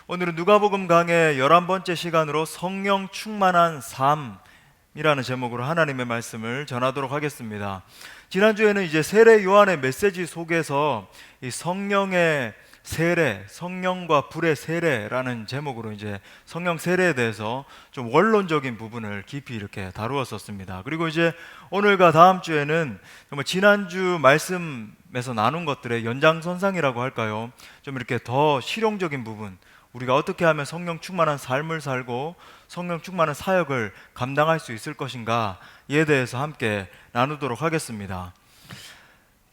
오늘은 누가복음 강의 11번째 시간으로 성령 충만한 삶이라는 제목으로 하나님의 말씀을 전하도록 하겠습니다. 지난주에는 이제 세례 요한의 메시지 속에서 이 성령의 세례, 성령과 불의 세례라는 제목으로 이제 성령 세례에 대해서 좀 원론적인 부분을 깊이 이렇게 다루었었습니다. 그리고 이제 오늘과 다음 주에는 정말 지난주 말씀에서 나눈 것들의 연장선상이라고 할까요? 좀 이렇게 더 실용적인 부분, 우리가 어떻게 하면 성령 충만한 삶을 살고 성령 충만한 사역을 감당할 수 있을 것인가에 대해서 함께 나누도록 하겠습니다.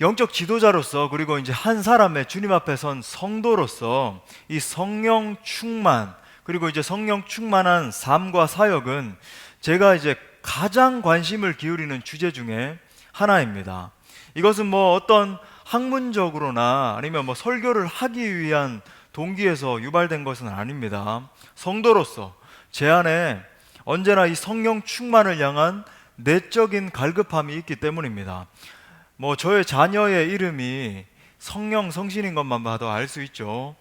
영적 지도자로서, 그리고 이제 한 사람의 주님 앞에 선 성도로서 이 성령 충만, 그리고 이제 성령 충만한 삶과 사역은 제가 이제 가장 관심을 기울이는 주제 중에 하나입니다. 이것은 뭐 어떤 학문적으로나 아니면 뭐 설교를 하기 위한 동기에서 유발된 것은 아닙니다. 성도로서 제 안에 언제나 이 성령 충만을 향한 내적인 갈급함이 있기 때문입니다. 뭐 저의 자녀의 이름이 성령 성신인 것만 봐도 알 수 있죠.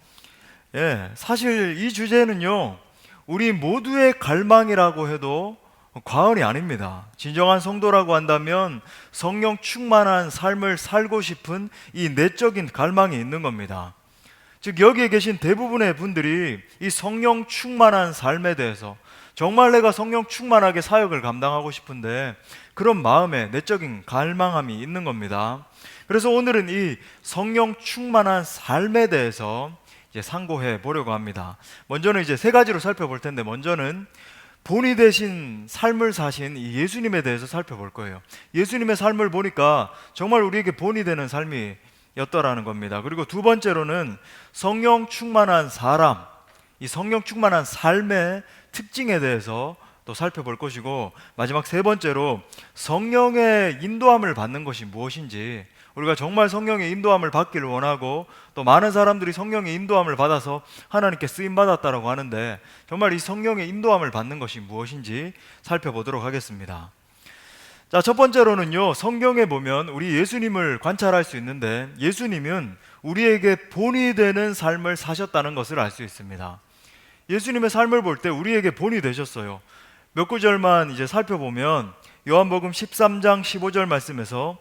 사실 이 주제는요, 우리 모두의 갈망이라고 해도 과언이 아닙니다. 진정한 성도라고 한다면 성령 충만한 삶을 살고 싶은 이 내적인 갈망이 있는 겁니다. 즉 여기에 계신 대부분의 분들이 이 성령 충만한 삶에 대해서 정말 내가 성령 충만하게 사역을 감당하고 싶은데 그런 마음에 내적인 갈망함이 있는 겁니다. 그래서 오늘은 이 성령 충만한 삶에 대해서 이제 상고해 보려고 합니다. 먼저는 이제 세 가지로 살펴볼 텐데, 먼저는 본이 되신 삶을 사신 이 예수님에 대해서 살펴볼 거예요. 예수님의 삶을 보니까 정말 우리에게 본이 되는 삶이 였더라는 겁니다. 그리고 두 번째로는 성령 충만한 사람, 이 성령 충만한 삶의 특징에 대해서 또 살펴볼 것이고, 마지막 세 번째로 성령의 인도함을 받는 것이 무엇인지, 우리가 정말 성령의 인도함을 받기를 원하고 또 많은 사람들이 성령의 인도함을 받아서 하나님께 쓰임받았다라고 하는데 정말 이 성령의 인도함을 받는 것이 무엇인지 살펴보도록 하겠습니다. 자, 첫 번째로는요, 성경에 보면 우리 예수님을 관찰할 수 있는데 예수님은 우리에게 본이 되는 삶을 사셨다는 것을 알 수 있습니다. 예수님의 삶을 볼 때 우리에게 본이 되셨어요. 몇 구절만 이제 살펴보면 요한복음 13장 15절 말씀에서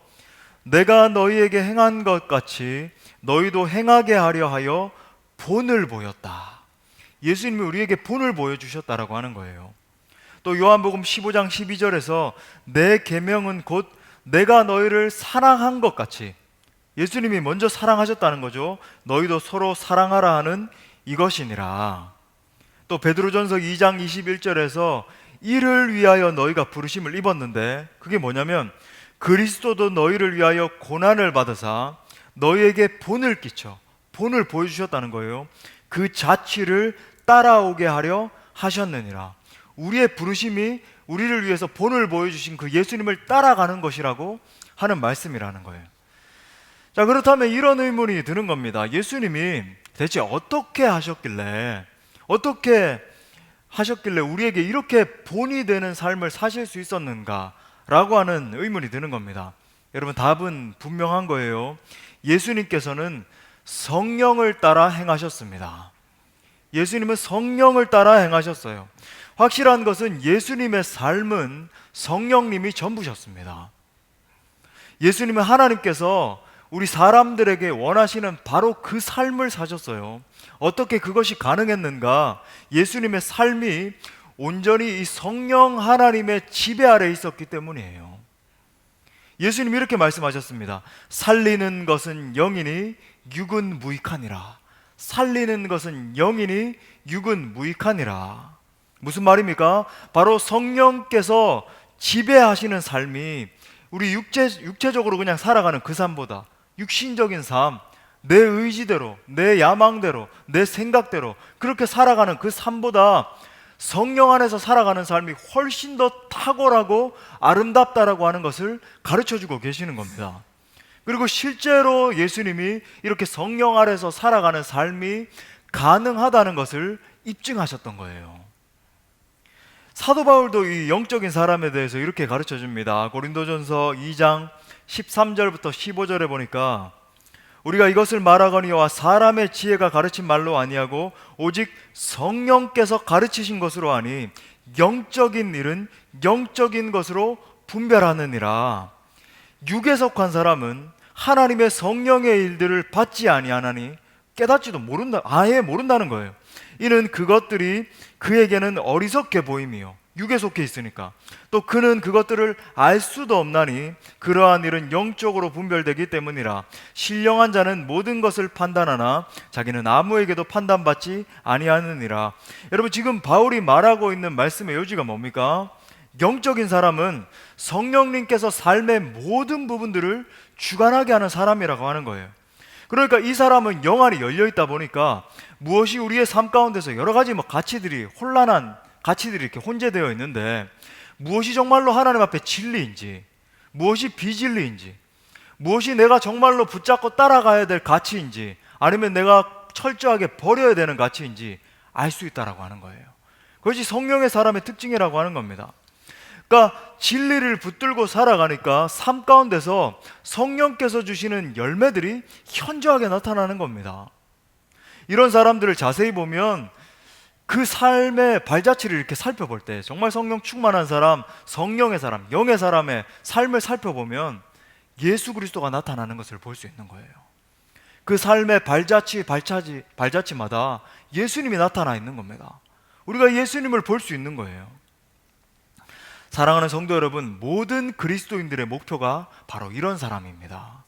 내가 너희에게 행한 것 같이 너희도 행하게 하려 하여 본을 보였다. 예수님이 우리에게 본을 보여주셨다라고 하는 거예요. 또 요한복음 15장 12절에서 내 계명은 곧 내가 너희를 사랑한 것 같이, 예수님이 먼저 사랑하셨다는 거죠. 너희도 서로 사랑하라 하는 이것이니라. 또 베드로전서 2장 21절에서 이를 위하여 너희가 부르심을 입었는데 그게 뭐냐면 그리스도도 너희를 위하여 고난을 받으사 너희에게 본을 끼쳐, 본을 보여주셨다는 거예요. 그 자취를 따라오게 하려 하셨느니라. 우리의 부르심이 우리를 위해서 본을 보여주신 그 예수님을 따라가는 것이라고 하는 말씀이라는 거예요. 자, 그렇다면 이런 의문이 드는 겁니다. 예수님이 대체 어떻게 하셨길래 우리에게 이렇게 본이 되는 삶을 사실 수 있었는가 라고 하는 의문이 드는 겁니다. 여러분, 답은 분명한 거예요. 예수님께서는 성령을 따라 행하셨습니다. 예수님은 성령을 따라 행하셨어요. 확실한 것은 예수님의 삶은 성령님이 전부셨습니다. 예수님은 하나님께서 우리 사람들에게 원하시는 바로 그 삶을 사셨어요. 어떻게 그것이 가능했는가? 예수님의 삶이 온전히 이 성령 하나님의 지배 아래 있었기 때문이에요. 예수님이 이렇게 말씀하셨습니다. 살리는 것은 영이니 육은 무익하니라. 살리는 것은 영이니 육은 무익하니라. 무슨 말입니까? 바로 성령께서 지배하시는 삶이 우리 육체적으로 그냥 살아가는 그 삶보다, 육신적인 삶, 내 의지대로, 내 야망대로, 내 생각대로 그렇게 살아가는 그 삶보다 성령 안에서 살아가는 삶이 훨씬 더 탁월하고 아름답다라고 하는 것을 가르쳐주고 계시는 겁니다. 그리고 실제로 예수님이 이렇게 성령 아래서 살아가는 삶이 가능하다는 것을 입증하셨던 거예요. 사도 바울도 이 영적인 사람에 대해서 이렇게 가르쳐 줍니다. 고린도전서 2장 13절부터 15절에 보니까 우리가 이것을 말하거니와 사람의 지혜가 가르친 말로 아니하고 오직 성령께서 가르치신 것으로 하니 영적인 일은 영적인 것으로 분별하느니라. 육에 속한 사람은 하나님의 성령의 일들을 받지 아니하나니 깨닫지도 모른다, 아예 모른다는 거예요. 이는 그것들이 그에게는 어리석게 보임이요, 육에 속해 있으니까 또 그는 그것들을 알 수도 없나니 그러한 일은 영적으로 분별되기 때문이라. 신령한 자는 모든 것을 판단하나 자기는 아무에게도 판단받지 아니하느니라. 여러분, 지금 바울이 말하고 있는 말씀의 요지가 뭡니까? 영적인 사람은 성령님께서 삶의 모든 부분들을 주관하게 하는 사람이라고 하는 거예요. 그러니까 이 사람은 영안이 열려 있다 보니까 무엇이 우리의 삶 가운데서 여러 가지 가치들이, 혼란한 가치들이 이렇게 혼재되어 있는데, 무엇이 정말로 하나님 앞에 진리인지, 무엇이 비진리인지, 무엇이 내가 정말로 붙잡고 따라가야 될 가치인지, 아니면 내가 철저하게 버려야 되는 가치인지 알 수 있다라고 하는 거예요. 그것이 성령의 사람의 특징이라고 하는 겁니다. 그러니까 진리를 붙들고 살아가니까 삶 가운데서 성령께서 주시는 열매들이 현저하게 나타나는 겁니다. 이런 사람들을 자세히 보면 그 삶의 발자취를 이렇게 살펴볼 때 정말 성령 충만한 사람, 성령의 사람, 영의 사람의 삶을 살펴보면 예수 그리스도가 나타나는 것을 볼 수 있는 거예요. 그 삶의 발자취마다 예수님이 나타나 있는 겁니다. 우리가 예수님을 볼 수 있는 거예요. 사랑하는 성도 여러분, 모든 그리스도인들의 목표가 바로 이런 사람입니다.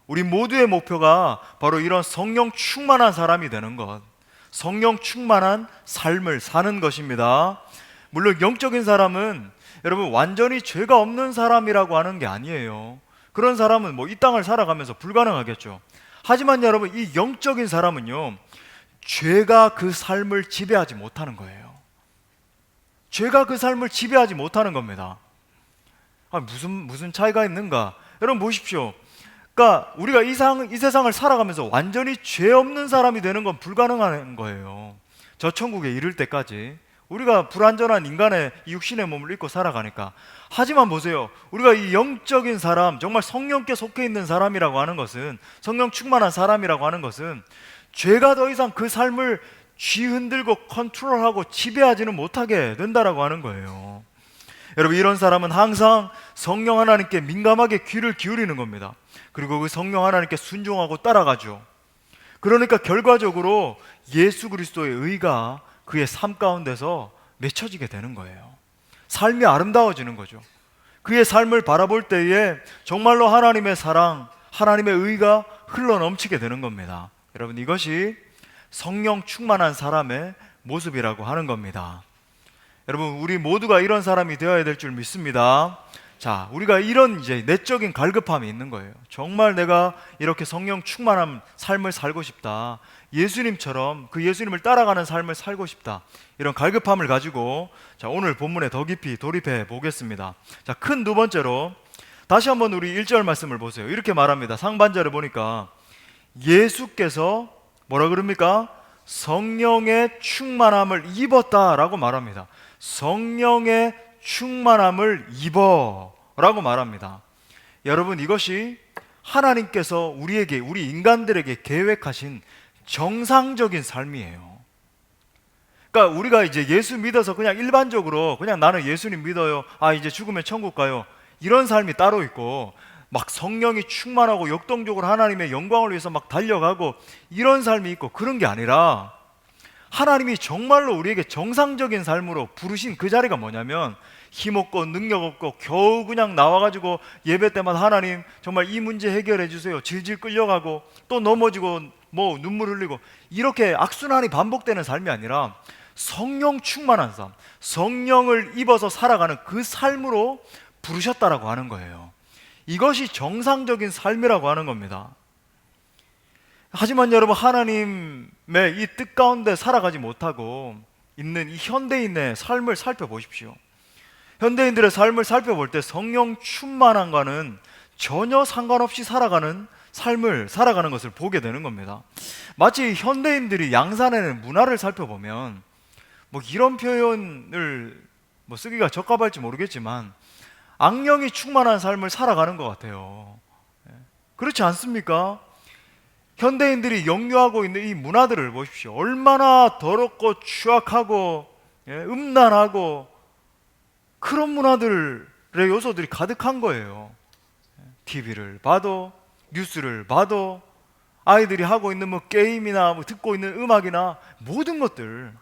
우리 모두의 목표가 바로 이런 성령 충만한 사람이 되는 것, 성령 충만한 삶을 사는 것입니다. 물론 영적인 사람은 여러분 완전히 죄가 없는 사람이라고 하는 게 아니에요. 그런 사람은 이 땅을 살아가면서 불가능하겠죠. 하지만 여러분, 이 영적인 사람은요, 죄가 그 삶을 지배하지 못하는 거예요. 죄가 그 삶을 지배하지 못하는 겁니다. 무슨 차이가 있는가? 여러분 보십시오. 그러니까 우리가 이 세상을 살아가면서 완전히 죄 없는 사람이 되는 건 불가능한 거예요. 저 천국에 이를 때까지 우리가 불완전한 인간의 육신의 몸을 입고 살아가니까. 하지만 보세요, 우리가 이 영적인 사람, 정말 성령께 속해 있는 사람이라고 하는 것은, 성령 충만한 사람이라고 하는 것은 죄가 더 이상 그 삶을 쥐흔들고 컨트롤하고 지배하지는 못하게 된다라고 하는 거예요. 여러분, 이런 사람은 항상 성령 하나님께 민감하게 귀를 기울이는 겁니다. 그리고 그 성령 하나님께 순종하고 따라가죠. 그러니까 결과적으로 예수 그리스도의 의가 그의 삶 가운데서 맺혀지게 되는 거예요. 삶이 아름다워지는 거죠. 그의 삶을 바라볼 때에 정말로 하나님의 사랑, 하나님의 의가 흘러넘치게 되는 겁니다. 여러분, 이것이 성령 충만한 사람의 모습이라고 하는 겁니다. 여러분, 우리 모두가 이런 사람이 되어야 될 줄 믿습니다. 자, 우리가 이런 이제 내적인 갈급함이 있는 거예요. 정말 내가 이렇게 성령 충만한 삶을 살고 싶다, 예수님처럼 그 예수님을 따라가는 삶을 살고 싶다, 이런 갈급함을 가지고 자, 오늘 본문에 더 깊이 돌입해 보겠습니다. 자, 큰 두 번째로 다시 한번 우리 1절 말씀을 보세요. 이렇게 말합니다. 상반절에 보니까 예수께서 뭐라 그럽니까? 성령의 충만함을 입었다라고 말합니다. 성령의 충만함을 입어라고 말합니다. 여러분, 이것이 하나님께서 우리에게, 우리 인간들에게 계획하신 정상적인 삶이에요. 그러니까 우리가 이제 예수 믿어서 그냥 일반적으로 그냥 나는 예수님 믿어요, 이제 죽으면 천국 가요, 이런 삶이 따로 있고, 막 성령이 충만하고 역동적으로 하나님의 영광을 위해서 막 달려가고 이런 삶이 있고, 그런 게 아니라 하나님이 정말로 우리에게 정상적인 삶으로 부르신 그 자리가 뭐냐면, 힘없고 능력 없고 겨우 그냥 나와가지고 예배 때마다 하나님 정말 이 문제 해결해 주세요, 질질 끌려가고 또 넘어지고 눈물 흘리고 이렇게 악순환이 반복되는 삶이 아니라 성령 충만한 삶, 성령을 입어서 살아가는 그 삶으로 부르셨다라고 하는 거예요. 이것이 정상적인 삶이라고 하는 겁니다. 하지만 여러분, 하나님의 이 뜻 가운데 살아가지 못하고 있는 이 현대인의 삶을 살펴보십시오. 현대인들의 삶을 살펴볼 때 성령 충만함과는 전혀 상관없이 살아가는 삶을 살아가는 것을 보게 되는 겁니다. 마치 현대인들이 양산하는 문화를 살펴보면 이런 표현을 쓰기가 적합할지 모르겠지만 악령이 충만한 삶을 살아가는 것 같아요. 그렇지 않습니까? 현대인들이 역류하고 있는 이 문화들을 보십시오. 얼마나 더럽고 추악하고 음란하고 그런 문화들의 요소들이 가득한 거예요. TV를 봐도 뉴스를 봐도 아이들이 하고 있는 뭐 게임이나 뭐 듣고 있는 음악이나 모든 것들.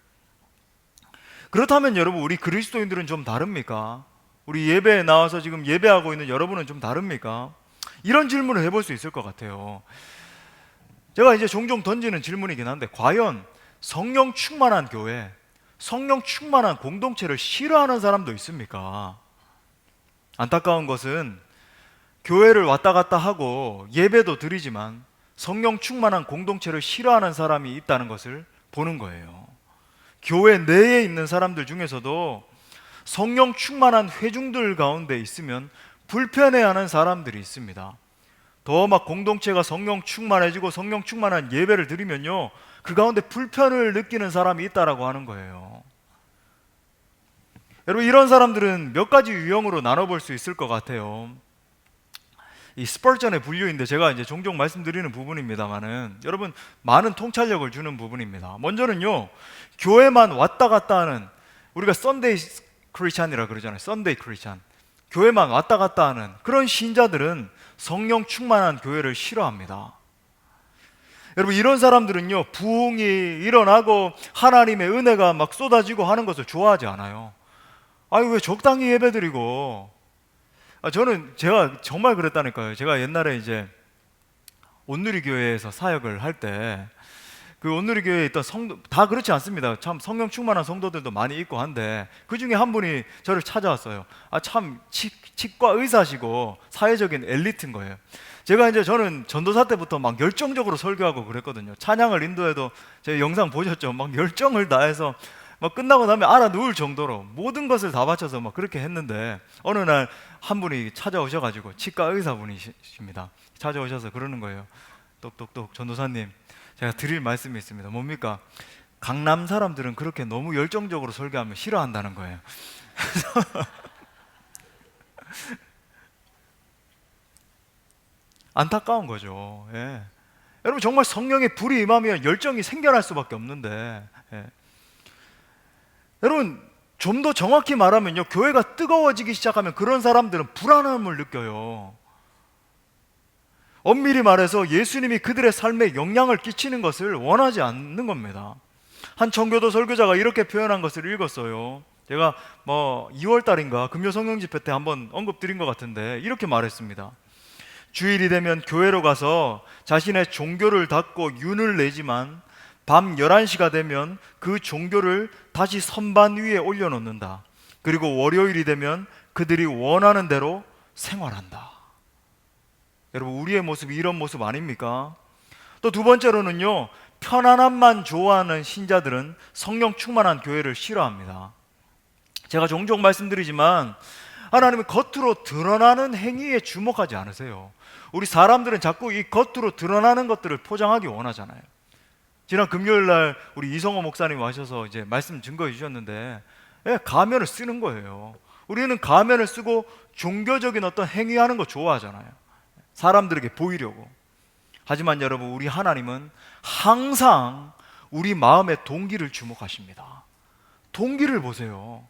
그렇다면 여러분, 우리 그리스도인들은 좀 다릅니까? 우리 예배에 나와서 지금 예배하고 있는 여러분은 좀 다릅니까? 이런 질문을 해볼 수 있을 것 같아요. 제가 이제 종종 던지는 질문이긴 한데, 과연 성령 충만한 교회, 성령 충만한 공동체를 싫어하는 사람도 있습니까? 안타까운 것은 교회를 왔다 갔다 하고 예배도 드리지만 성령 충만한 공동체를 싫어하는 사람이 있다는 것을 보는 거예요. 교회 내에 있는 사람들 중에서도 성령 충만한 회중들 가운데 있으면 불편해하는 사람들이 있습니다. 더 막 공동체가 성령 충만해지고 성령 충만한 예배를 드리면요, 그 가운데 불편을 느끼는 사람이 있다라고 하는 거예요. 여러분, 이런 사람들은 몇 가지 유형으로 나눠볼 수 있을 것 같아요. 이 스펄전의 분류인데 제가 이제 종종 말씀드리는 부분입니다만은, 여러분, 많은 통찰력을 주는 부분입니다. 먼저는요, 교회만 왔다 갔다 하는, 우리가 썬데이 크리스찬이라 그러잖아요. 썬데이 크리스찬. 교회만 왔다 갔다 하는 그런 신자들은 성령 충만한 교회를 싫어합니다. 여러분, 이런 사람들은요, 부흥이 일어나고 하나님의 은혜가 막 쏟아지고 하는 것을 좋아하지 않아요. 아니, 왜 적당히 예배드리고. 제가 정말 그랬다니까요. 제가 옛날에 이제 온누리교회에서 사역을 할 때, 그 온누리교회에 있던 성도, 다 그렇지 않습니다. 참 성령 충만한 성도들도 많이 있고 한데, 그 중에 한 분이 저를 찾아왔어요. 참 치과 의사시고 사회적인 엘리트인 거예요. 저는 전도사 때부터 막 열정적으로 설교하고 그랬거든요. 찬양을 인도해도 제 영상 보셨죠? 막 열정을 다해서 막 끝나고 나면 알아 누울 정도로 모든 것을 다 바쳐서 막 그렇게 했는데, 어느 날 한 분이 찾아오셔가지고, 치과 의사분이십니다. 찾아오셔서 그러는 거예요. 똑똑똑 전도사님, 제가 드릴 말씀이 있습니다. 뭡니까? 강남 사람들은 그렇게 너무 열정적으로 설교하면 싫어한다는 거예요. 안타까운 거죠. 예. 여러분, 정말 성령의 불이 임하면 열정이 생겨날 수밖에 없는데, 예. 여러분, 좀 더 정확히 말하면요, 교회가 뜨거워지기 시작하면 그런 사람들은 불안함을 느껴요. 엄밀히 말해서 예수님이 그들의 삶에 영향을 끼치는 것을 원하지 않는 겁니다. 한 청교도 설교자가 이렇게 표현한 것을 읽었어요. 제가 2월 달인가 금요 성령 집회 때 한번 언급드린 것 같은데, 이렇게 말했습니다. 주일이 되면 교회로 가서 자신의 종교를 닫고 윤을 내지만 밤 11시가 되면 그 종교를 다시 선반 위에 올려놓는다. 그리고 월요일이 되면 그들이 원하는 대로 생활한다. 여러분, 우리의 모습이 이런 모습 아닙니까? 또 두 번째로는요, 편안함만 좋아하는 신자들은 성령 충만한 교회를 싫어합니다. 제가 종종 말씀드리지만 하나님은 겉으로 드러나는 행위에 주목하지 않으세요. 우리 사람들은 자꾸 이 겉으로 드러나는 것들을 포장하기 원하잖아요. 지난 금요일 날 우리 이성호 목사님 와셔서 이제 말씀 증거해 주셨는데, 가면을 쓰는 거예요. 우리는 가면을 쓰고 종교적인 어떤 행위하는 거 좋아하잖아요. 사람들에게 보이려고. 하지만 여러분, 우리 하나님은 항상 우리 마음의 동기를 주목하십니다. 동기를 보세요.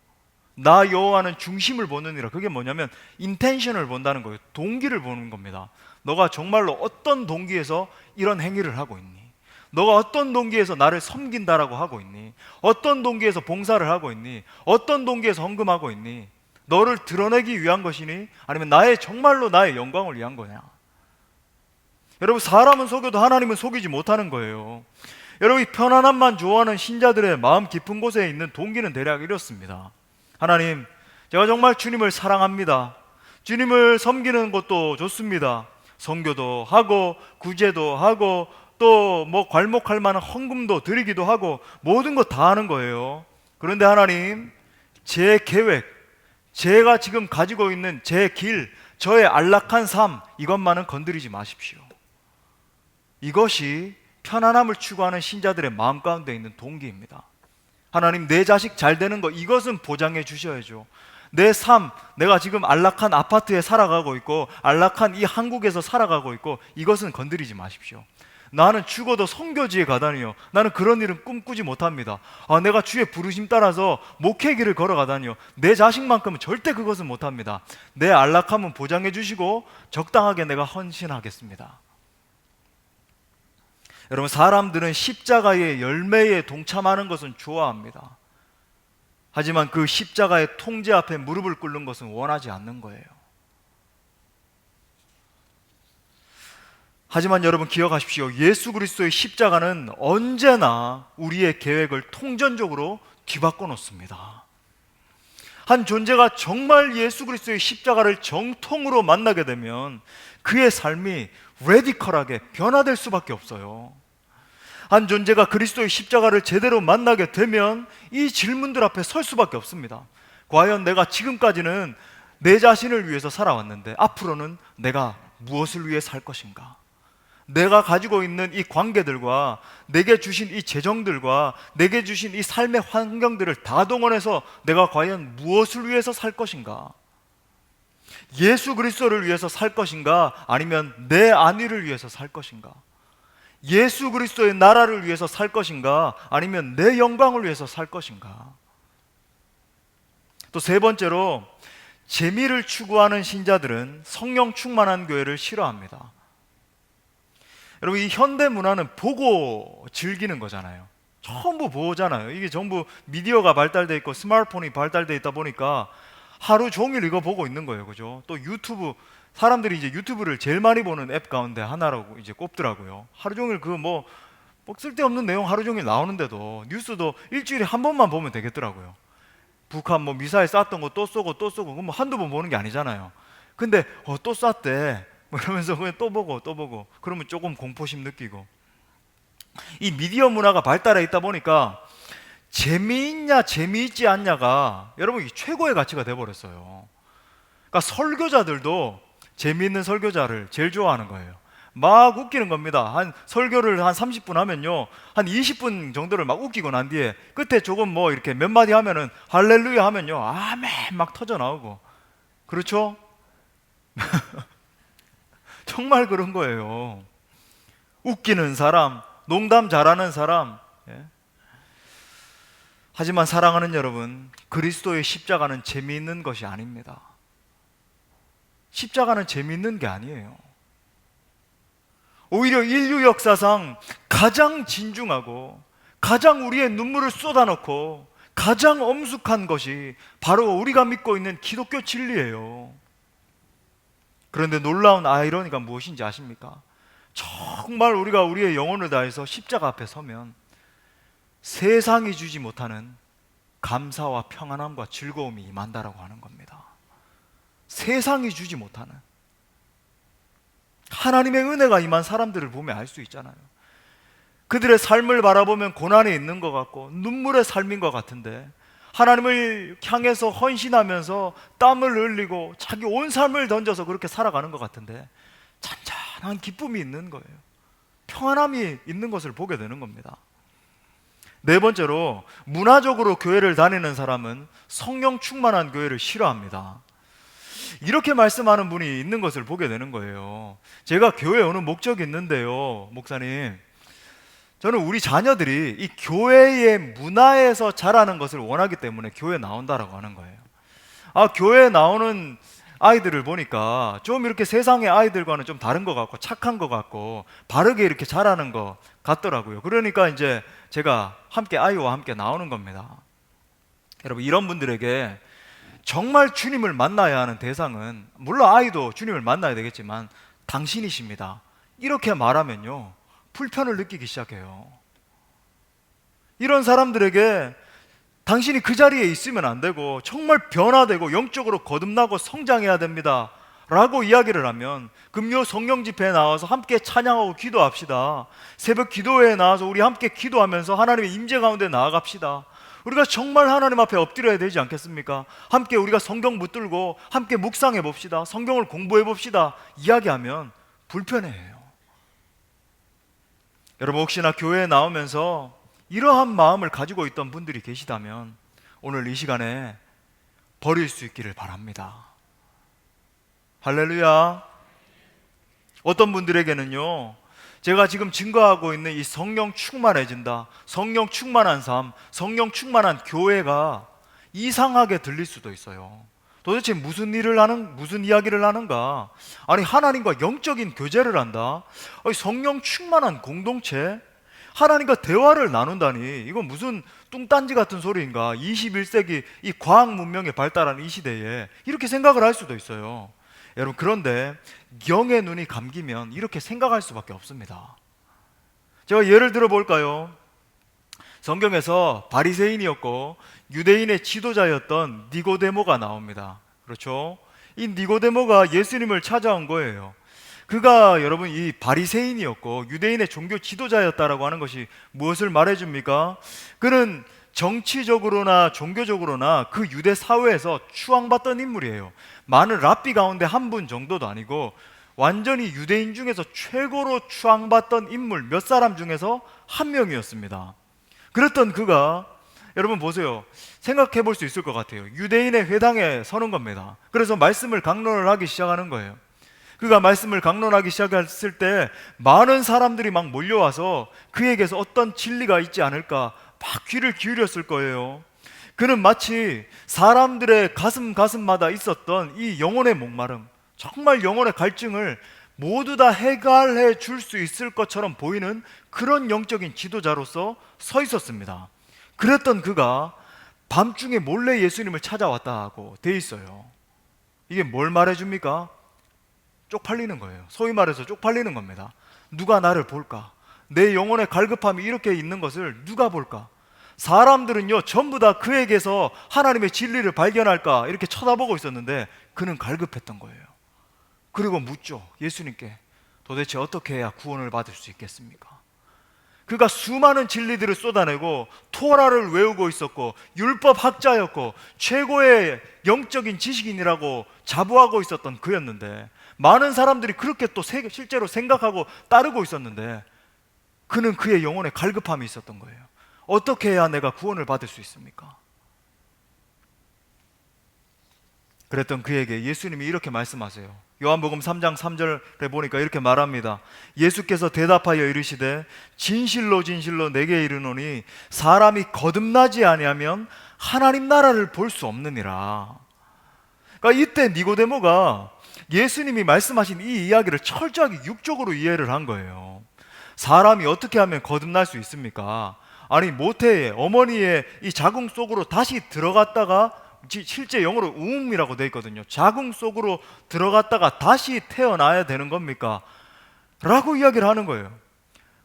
나 여호와는 중심을 보느니라. 그게 뭐냐면 인텐션을 본다는 거예요. 동기를 보는 겁니다. 너가 정말로 어떤 동기에서 이런 행위를 하고 있니? 너가 어떤 동기에서 나를 섬긴다라고 하고 있니? 어떤 동기에서 봉사를 하고 있니? 어떤 동기에서 헌금하고 있니? 너를 드러내기 위한 것이니? 아니면 정말로 나의 영광을 위한 거냐? 여러분, 사람은 속여도 하나님은 속이지 못하는 거예요. 여러분, 이 편안함만 좋아하는 신자들의 마음 깊은 곳에 있는 동기는 대략 이렇습니다. 하나님, 제가 정말 주님을 사랑합니다. 주님을 섬기는 것도 좋습니다. 선교도 하고 구제도 하고 또 괄목할 만한 헌금도 드리기도 하고 모든 것 다 하는 거예요. 그런데 하나님, 제 계획, 제가 지금 가지고 있는 제 길, 저의 안락한 삶, 이것만은 건드리지 마십시오. 이것이 편안함을 추구하는 신자들의 마음 가운데 있는 동기입니다. 하나님, 내 자식 잘 되는 거, 이것은 보장해 주셔야죠. 내 삶, 내가 지금 안락한 아파트에 살아가고 있고 안락한 이 한국에서 살아가고 있고, 이것은 건드리지 마십시오. 나는 죽어도 선교지에 가다니요. 나는 그런 일은 꿈꾸지 못합니다. 내가 주의 부르심 따라서 목회 길을 걸어가다니요. 내 자식만큼은 절대 그것은 못합니다. 내 안락함은 보장해 주시고 적당하게 내가 헌신하겠습니다. 여러분, 사람들은 십자가의 열매에 동참하는 것은 좋아합니다. 하지만 그 십자가의 통제 앞에 무릎을 꿇는 것은 원하지 않는 거예요. 하지만 여러분 기억하십시오. 예수 그리스도의 십자가는 언제나 우리의 계획을 통전적으로 뒤바꿔 놓습니다. 한 존재가 정말 예수 그리스도의 십자가를 정통으로 만나게 되면 그의 삶이 레디컬하게 변화될 수밖에 없어요. 한 존재가 그리스도의 십자가를 제대로 만나게 되면 이 질문들 앞에 설 수밖에 없습니다. 과연 내가 지금까지는 내 자신을 위해서 살아왔는데 앞으로는 내가 무엇을 위해 살 것인가? 내가 가지고 있는 이 관계들과 내게 주신 이 재정들과 내게 주신 이 삶의 환경들을 다 동원해서 내가 과연 무엇을 위해서 살 것인가? 예수 그리스도를 위해서 살 것인가? 아니면 내 안위를 위해서 살 것인가? 예수 그리스도의 나라를 위해서 살 것인가? 아니면 내 영광을 위해서 살 것인가? 또 세 번째로, 재미를 추구하는 신자들은 성령 충만한 교회를 싫어합니다. 여러분, 이 현대 문화는 보고 즐기는 거잖아요. 전부 보잖아요. 이게 전부 미디어가 발달돼 있고 스마트폰이 발달돼 있다 보니까 하루 종일 이거 보고 있는 거예요. 그죠? 또 유튜브, 사람들이 이제 유튜브를 제일 많이 보는 앱 가운데 하나라고 이제 꼽더라고요. 하루 종일 그 뭐 쓸데없는 내용 하루 종일 나오는데도 뉴스도 일주일에 한 번만 보면 되겠더라고요. 북한 뭐 미사일 쐈던 거 또 쏘고 또 쏘고, 그럼 뭐 한두 번 보는 게 아니잖아요. 근데 또 쐈대 뭐 이러면서 그냥 또 보고 그러면 조금 공포심 느끼고, 이 미디어 문화가 발달해 있다 보니까 재미있냐 재미있지 않냐가 여러분 최고의 가치가 돼버렸어요. 그러니까 설교자들도 재미있는 설교자를 제일 좋아하는 거예요. 막 웃기는 겁니다. 한 설교를 한 30분 하면요, 한 20분 정도를 막 웃기고 난 뒤에 끝에 조금 뭐 이렇게 몇 마디 하면은 할렐루야 하면요, 아멘 막 터져 나오고. 그렇죠? 정말 그런 거예요. 웃기는 사람, 농담 잘하는 사람. 예? 하지만 사랑하는 여러분, 그리스도의 십자가는 재미있는 것이 아닙니다. 십자가는 재미있는 게 아니에요. 오히려 인류 역사상 가장 진중하고 가장 우리의 눈물을 쏟아놓고 가장 엄숙한 것이 바로 우리가 믿고 있는 기독교 진리예요. 그런데 놀라운 아이러니가 무엇인지 아십니까? 정말 우리가 우리의 영혼을 다해서 십자가 앞에 서면 세상이 주지 못하는 감사와 평안함과 즐거움이 임한다라고 하는 겁니다. 세상이 주지 못하는 하나님의 은혜가 임한 사람들을 보면 알 수 있잖아요. 그들의 삶을 바라보면 고난이 있는 것 같고 눈물의 삶인 것 같은데, 하나님을 향해서 헌신하면서 땀을 흘리고 자기 온 삶을 던져서 그렇게 살아가는 것 같은데 잔잔한 기쁨이 있는 거예요. 평안함이 있는 것을 보게 되는 겁니다. 네 번째로, 문화적으로 교회를 다니는 사람은 성령 충만한 교회를 싫어합니다. 이렇게 말씀하는 분이 있는 것을 보게 되는 거예요. 제가 교회에 오는 목적이 있는데요, 목사님, 저는 우리 자녀들이 이 교회의 문화에서 자라는 것을 원하기 때문에 교회에 나온다라고 하는 거예요. 교회에 나오는 아이들을 보니까 좀 이렇게 세상의 아이들과는 좀 다른 것 같고 착한 것 같고 바르게 이렇게 자라는 것 같더라고요. 그러니까 이제 제가 함께 아이와 함께 나오는 겁니다. 여러분, 이런 분들에게 정말 주님을 만나야 하는 대상은, 물론 아이도 주님을 만나야 되겠지만 당신이십니다. 이렇게 말하면요, 불편을 느끼기 시작해요. 이런 사람들에게 당신이 그 자리에 있으면 안 되고 정말 변화되고 영적으로 거듭나고 성장해야 됩니다 라고 이야기를 하면, 금요 성령 집회에 나와서 함께 찬양하고 기도합시다. 새벽 기도회에 나와서 우리 함께 기도하면서 하나님의 임재 가운데 나아갑시다. 우리가 정말 하나님 앞에 엎드려야 되지 않겠습니까? 함께 우리가 성경 붙들고 함께 묵상해 봅시다. 성경을 공부해 봅시다. 이야기하면 불편해해요. 여러분, 혹시나 교회에 나오면서 이러한 마음을 가지고 있던 분들이 계시다면 오늘 이 시간에 버릴 수 있기를 바랍니다. 할렐루야. 어떤 분들에게는요, 제가 지금 증거하고 있는 이 성령 충만해진다, 성령 충만한 삶, 성령 충만한 교회가 이상하게 들릴 수도 있어요. 도대체 무슨 이야기를 하는가? 아니, 하나님과 영적인 교제를 한다? 아니, 성령 충만한 공동체? 하나님과 대화를 나눈다니, 이건 무슨 뚱딴지 같은 소리인가? 21세기 이 과학 문명이 발달하는 이 시대에 이렇게 생각을 할 수도 있어요. 여러분, 그런데 영의 눈이 감기면 이렇게 생각할 수밖에 없습니다. 제가 예를 들어 볼까요? 성경에서 바리새인이었고 유대인의 지도자였던 니고데모가 나옵니다. 그렇죠? 이 니고데모가 예수님을 찾아온 거예요. 그가 여러분 이 바리새인이었고 유대인의 종교 지도자였다라고 하는 것이 무엇을 말해줍니까? 그는 정치적으로나 종교적으로나 그 유대 사회에서 추앙받던 인물이에요. 많은 랍비 가운데 한 분 정도도 아니고 완전히 유대인 중에서 최고로 추앙받던 인물 몇 사람 중에서 한 명이었습니다. 그랬던 그가, 여러분 보세요, 생각해 볼 수 있을 것 같아요. 유대인의 회당에 서는 겁니다. 그래서 말씀을 강론을 하기 시작하는 거예요. 그가 말씀을 강론하기 시작했을 때 많은 사람들이 막 몰려와서 그에게서 어떤 진리가 있지 않을까 막 귀를 기울였을 거예요. 그는 마치 사람들의 가슴마다 있었던 이 영혼의 목마름, 정말 영혼의 갈증을 모두 다 해결해 줄 수 있을 것처럼 보이는 그런 영적인 지도자로서 서 있었습니다. 그랬던 그가 밤중에 몰래 예수님을 찾아왔다고 돼 있어요. 이게 뭘 말해줍니까? 쪽팔리는 거예요. 소위 말해서 쪽팔리는 겁니다. 누가 나를 볼까? 내 영혼의 갈급함이 이렇게 있는 것을 누가 볼까? 사람들은요 전부 다 그에게서 하나님의 진리를 발견할까 이렇게 쳐다보고 있었는데 그는 갈급했던 거예요. 그리고 묻죠, 예수님께. 도대체 어떻게 해야 구원을 받을 수 있겠습니까? 그가 수많은 진리들을 쏟아내고 토라를 외우고 있었고 율법 학자였고 최고의 영적인 지식인이라고 자부하고 있었던 그였는데, 많은 사람들이 그렇게 또 실제로 생각하고 따르고 있었는데 그는 그의 영혼에 갈급함이 있었던 거예요. 어떻게 해야 내가 구원을 받을 수 있습니까? 그랬던 그에게 예수님이 이렇게 말씀하세요. 요한복음 3장 3절에 보니까 이렇게 말합니다. 예수께서 대답하여 이르시되 진실로 진실로 내게 이르노니 사람이 거듭나지 아니하면 하나님 나라를 볼 수 없느니라. 그러니까 이때 니고데모가 예수님이 말씀하신 이 이야기를 철저하게 육적으로 이해를 한 거예요. 사람이 어떻게 하면 거듭날 수 있습니까? 아니, 모태의 어머니의 이 자궁 속으로 다시 들어갔다가, 실제 영어로 우음이라고 되어 있거든요. 자궁 속으로 들어갔다가 다시 태어나야 되는 겁니까? 라고 이야기를 하는 거예요.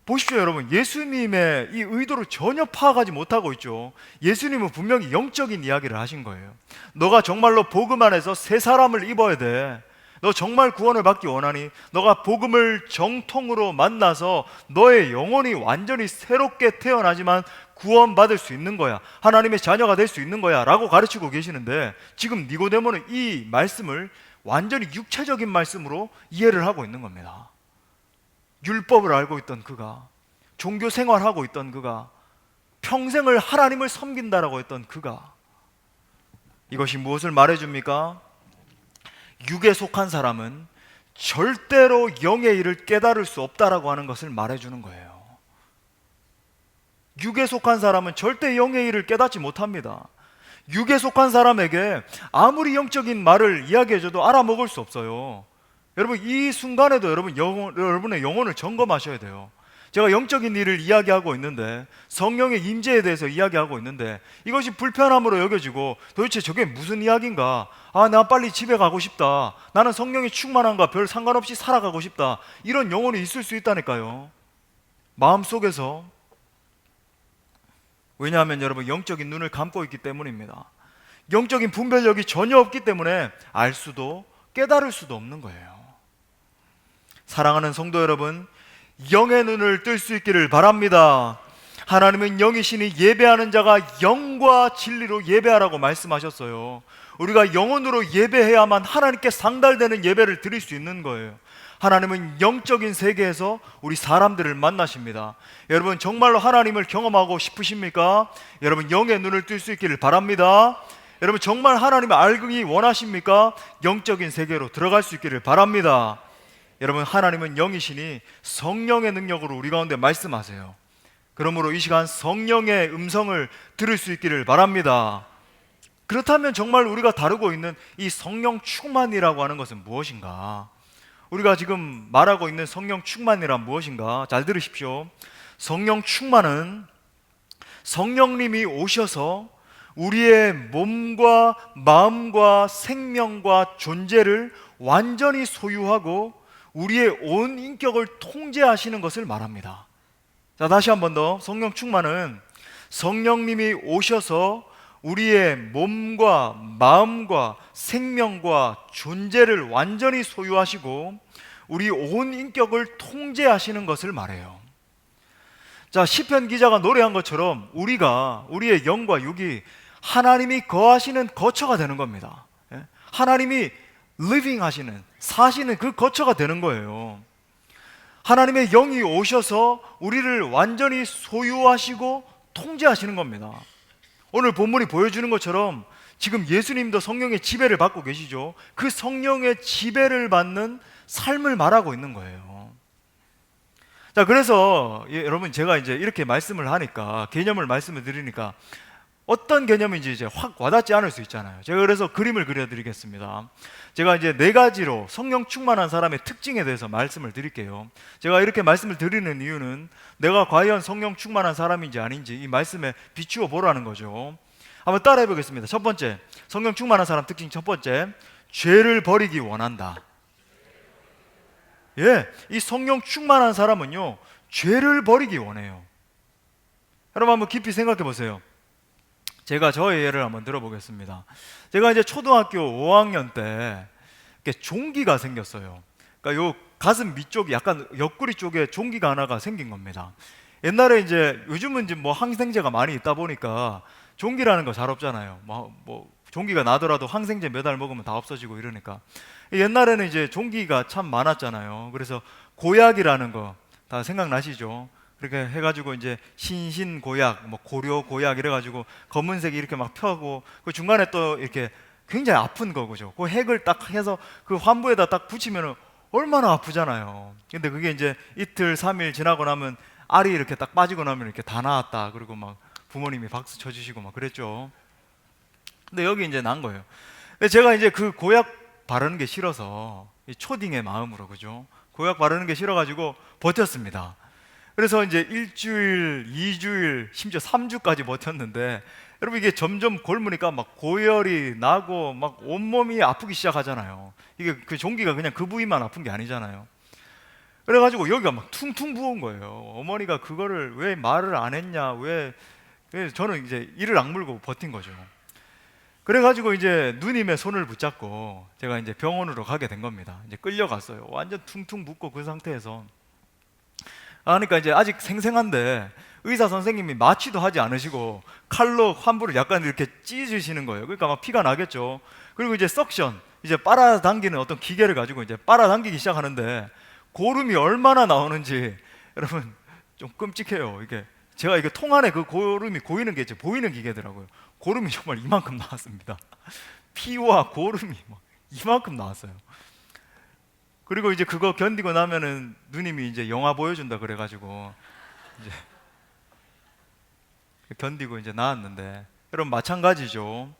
보십시오 여러분, 예수님의 이 의도를 전혀 파악하지 못하고 있죠. 예수님은 분명히 영적인 이야기를 하신 거예요. 너가 정말로 복음 안에서 새 사람을 입어야 돼. 너 정말 구원을 받기 원하니 너가 복음을 정통으로 만나서 너의 영혼이 완전히 새롭게 태어나지만 구원받을 수 있는 거야, 하나님의 자녀가 될 수 있는 거야 라고 가르치고 계시는데, 지금 니고데모는 이 말씀을 완전히 육체적인 말씀으로 이해를 하고 있는 겁니다. 율법을 알고 있던 그가, 종교 생활하고 있던 그가, 평생을 하나님을 섬긴다라고 했던 그가, 이것이 무엇을 말해줍니까? 육에 속한 사람은 절대로 영의 일을 깨달을 수 없다라고 하는 것을 말해주는 거예요. 육에 속한 사람은 절대 영의 일을 깨닫지 못합니다. 육에 속한 사람에게 아무리 영적인 말을 이야기해줘도 알아먹을 수 없어요. 여러분, 이 순간에도 여러분의 영혼을 점검하셔야 돼요. 제가 영적인 일을 이야기하고 있는데, 성령의 임재에 대해서 이야기하고 있는데 이것이 불편함으로 여겨지고 도대체 저게 무슨 이야기인가? 나 빨리 집에 가고 싶다. 나는 성령이 충만한가 별 상관없이 살아가고 싶다. 이런 영혼이 있을 수 있다니까요. 마음속에서. 왜냐하면 여러분, 영적인 눈을 감고 있기 때문입니다. 영적인 분별력이 전혀 없기 때문에 알 수도 깨달을 수도 없는 거예요. 사랑하는 성도 여러분, 영의 눈을 뜰 수 있기를 바랍니다. 하나님은 영이시니 예배하는 자가 영과 진리로 예배하라고 말씀하셨어요. 우리가 영혼으로 예배해야만 하나님께 상달되는 예배를 드릴 수 있는 거예요. 하나님은 영적인 세계에서 우리 사람들을 만나십니다. 여러분, 정말로 하나님을 경험하고 싶으십니까? 여러분, 영의 눈을 뜰 수 있기를 바랍니다. 여러분, 정말 하나님을 알기 원하십니까? 영적인 세계로 들어갈 수 있기를 바랍니다. 여러분, 하나님은 영이시니 성령의 능력으로 우리 가운데 말씀하세요. 그러므로 이 시간 성령의 음성을 들을 수 있기를 바랍니다. 그렇다면 정말 우리가 다루고 있는 이 성령 충만이라고 하는 것은 무엇인가? 우리가 지금 말하고 있는 성령 충만이란 무엇인가? 잘 들으십시오. 성령 충만은 성령님이 오셔서 우리의 몸과 마음과 생명과 존재를 완전히 소유하고 우리의 온 인격을 통제하시는 것을 말합니다. 자, 다시 한 번 더. 성령 충만은 성령님이 오셔서 우리의 몸과 마음과 생명과 존재를 완전히 소유하시고 우리 온 인격을 통제하시는 것을 말해요. 자, 시편 기자가 노래한 것처럼 우리의 영과 육이 하나님이 거하시는 거처가 되는 겁니다. 하나님이 living 하시는, 사시는 그 거처가 되는 거예요. 하나님의 영이 오셔서 우리를 완전히 소유하시고 통제하시는 겁니다. 오늘 본문이 보여주는 것처럼 지금 예수님도 성령의 지배를 받고 계시죠. 그 성령의 지배를 받는 삶을 말하고 있는 거예요. 자, 그래서 여러분, 제가 이제 이렇게 말씀을 하니까, 개념을 말씀을 드리니까 어떤 개념인지 이제 확 와닿지 않을 수 있잖아요. 제가 그래서 그림을 그려드리겠습니다. 제가 이제 4가지로 성령 충만한 사람의 특징에 대해서 말씀을 드릴게요. 제가 이렇게 말씀을 드리는 이유는 내가 과연 성령 충만한 사람인지 아닌지 이 말씀에 비추어 보라는 거죠. 한번 따라해 보겠습니다. 첫 번째, 성령 충만한 사람 특징 첫 번째, 죄를 버리기 원한다. 이 성령 충만한 사람은요, 죄를 버리기 원해요. 여러분, 한번 깊이 생각해 보세요. 제가 저의 예를 한번 들어보겠습니다. 제가 이제 초등학교 5학년 때 종기가 생겼어요. 그러니까 요 가슴 밑쪽이 약간 옆구리 쪽에 종기가 하나가 생긴 겁니다. 옛날에 이제, 요즘은 이제 뭐 항생제가 많이 있다 보니까 종기라는 거 잘 없잖아요. 뭐 종기가 나더라도 항생제 몇 알 먹으면 다 없어지고 이러니까. 옛날에는 이제 종기가 참 많았잖아요. 그래서 고약이라는 거 다 생각나시죠? 그렇게 해가지고 이제 신신고약, 뭐 고려고약 이래가지고 검은색이 이렇게 막 펴고 그 중간에 또 이렇게 굉장히 아픈 거죠. 그 핵을 딱 해서 그 환부에다 딱 붙이면 얼마나 아프잖아요. 근데 그게 이제 이틀, 3일 지나고 나면 알이 이렇게 딱 빠지고 나면 이렇게 다 나았다. 그리고 막 부모님이 박수 쳐주시고 막 그랬죠. 근데 여기 이제 난 거예요. 근데 제가 이제 그 고약 바르는 게 싫어서, 이 초딩의 마음으로, 그죠? 고약 바르는 게 싫어가지고 버텼습니다. 그래서 이제 1주일, 2주일, 심지어 3주까지 버텼는데, 여러분, 이게 점점 곪으니까 막 고열이 나고 막 온몸이 아프기 시작하잖아요. 이게 그 종기가 그냥 그 부위만 아픈 게 아니잖아요. 그래가지고 여기가 막 퉁퉁 부은 거예요. 어머니가 그거를 왜 말을 안 했냐, 왜 저는 이제 이를 악물고 버틴 거죠. 그래가지고 이제 누님의 손을 붙잡고 제가 이제 병원으로 가게 된 겁니다. 이제 끌려갔어요. 완전 퉁퉁 붓고 그 상태에서. 그러니까 이제 아직 생생한데 의사 선생님이 마취도 하지 않으시고 칼로 환부를 약간 이렇게 찢으시는 거예요. 그러니까 막 피가 나겠죠. 그리고 이제 석션, 이제 빨아당기는 어떤 기계를 가지고 이제 빨아당기기 시작하는데 고름이 얼마나 나오는지 여러분 좀 끔찍해요. 이게 제가 이게 통 안에 그 고름이 고이는 게 이제 보이는 기계더라고요. 고름이 정말 이만큼 나왔습니다. 피와 고름이 막 이만큼 나왔어요. 그리고 이제 그거 견디고 나면은 누님이 이제 영화 보여준다 그래가지고 이제 견디고 이제 나왔는데, 여러분 마찬가지죠.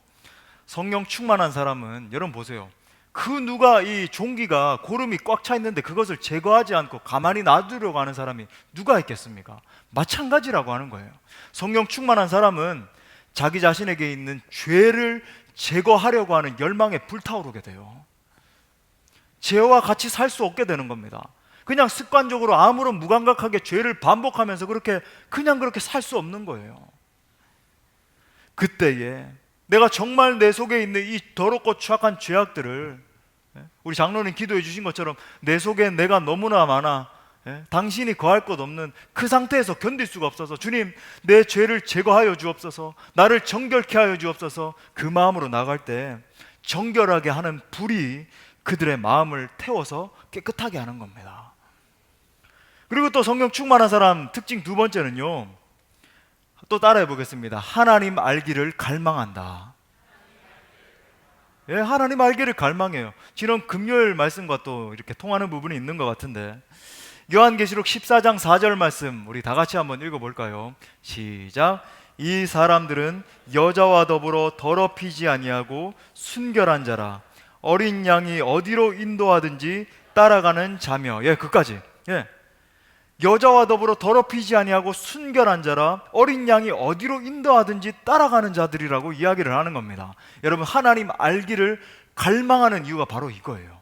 성령 충만한 사람은 여러분 보세요. 그 누가 이 종기가 고름이 꽉 차 있는데 그것을 제거하지 않고 가만히 놔두려고 하는 사람이 누가 있겠습니까? 마찬가지라고 하는 거예요. 성령 충만한 사람은 자기 자신에게 있는 죄를 제거하려고 하는 열망에 불타오르게 돼요. 죄와 같이 살 수 없게 되는 겁니다. 그냥 습관적으로 아무런 무감각하게 죄를 반복하면서 그냥 그렇게 살 수 없는 거예요. 그때에 내가 정말 내 속에 있는 이 더럽고 추악한 죄악들을, 우리 장로님 기도해 주신 것처럼 내 속에 내가 너무나 많아, 당신이 거할 것 없는 그 상태에서 견딜 수가 없어서 주님 내 죄를 제거하여 주옵소서, 나를 정결케 하여 주옵소서, 그 마음으로 나갈 때 정결하게 하는 불이 그들의 마음을 태워서 깨끗하게 하는 겁니다. 그리고 또 성령 충만한 사람 특징 두 번째는요, 또 따라해 보겠습니다. 하나님 알기를 갈망한다. 예, 하나님 알기를 갈망해요. 지난 금요일 말씀과 또 이렇게 통하는 부분이 있는 것 같은데, 요한계시록 14장 4절 말씀 우리 다 같이 한번 읽어볼까요? 시작. 이 사람들은 여자와 더불어 더럽히지 아니하고 순결한 자라, 어린 양이 어디로 인도하든지 따라가는 자며. 예, 그까지. 예, 여자와 더불어 더럽히지 아니하고 순결한 자라, 어린 양이 어디로 인도하든지 따라가는 자들이라고 이야기를 하는 겁니다. 여러분, 하나님 알기를 갈망하는 이유가 바로 이거예요.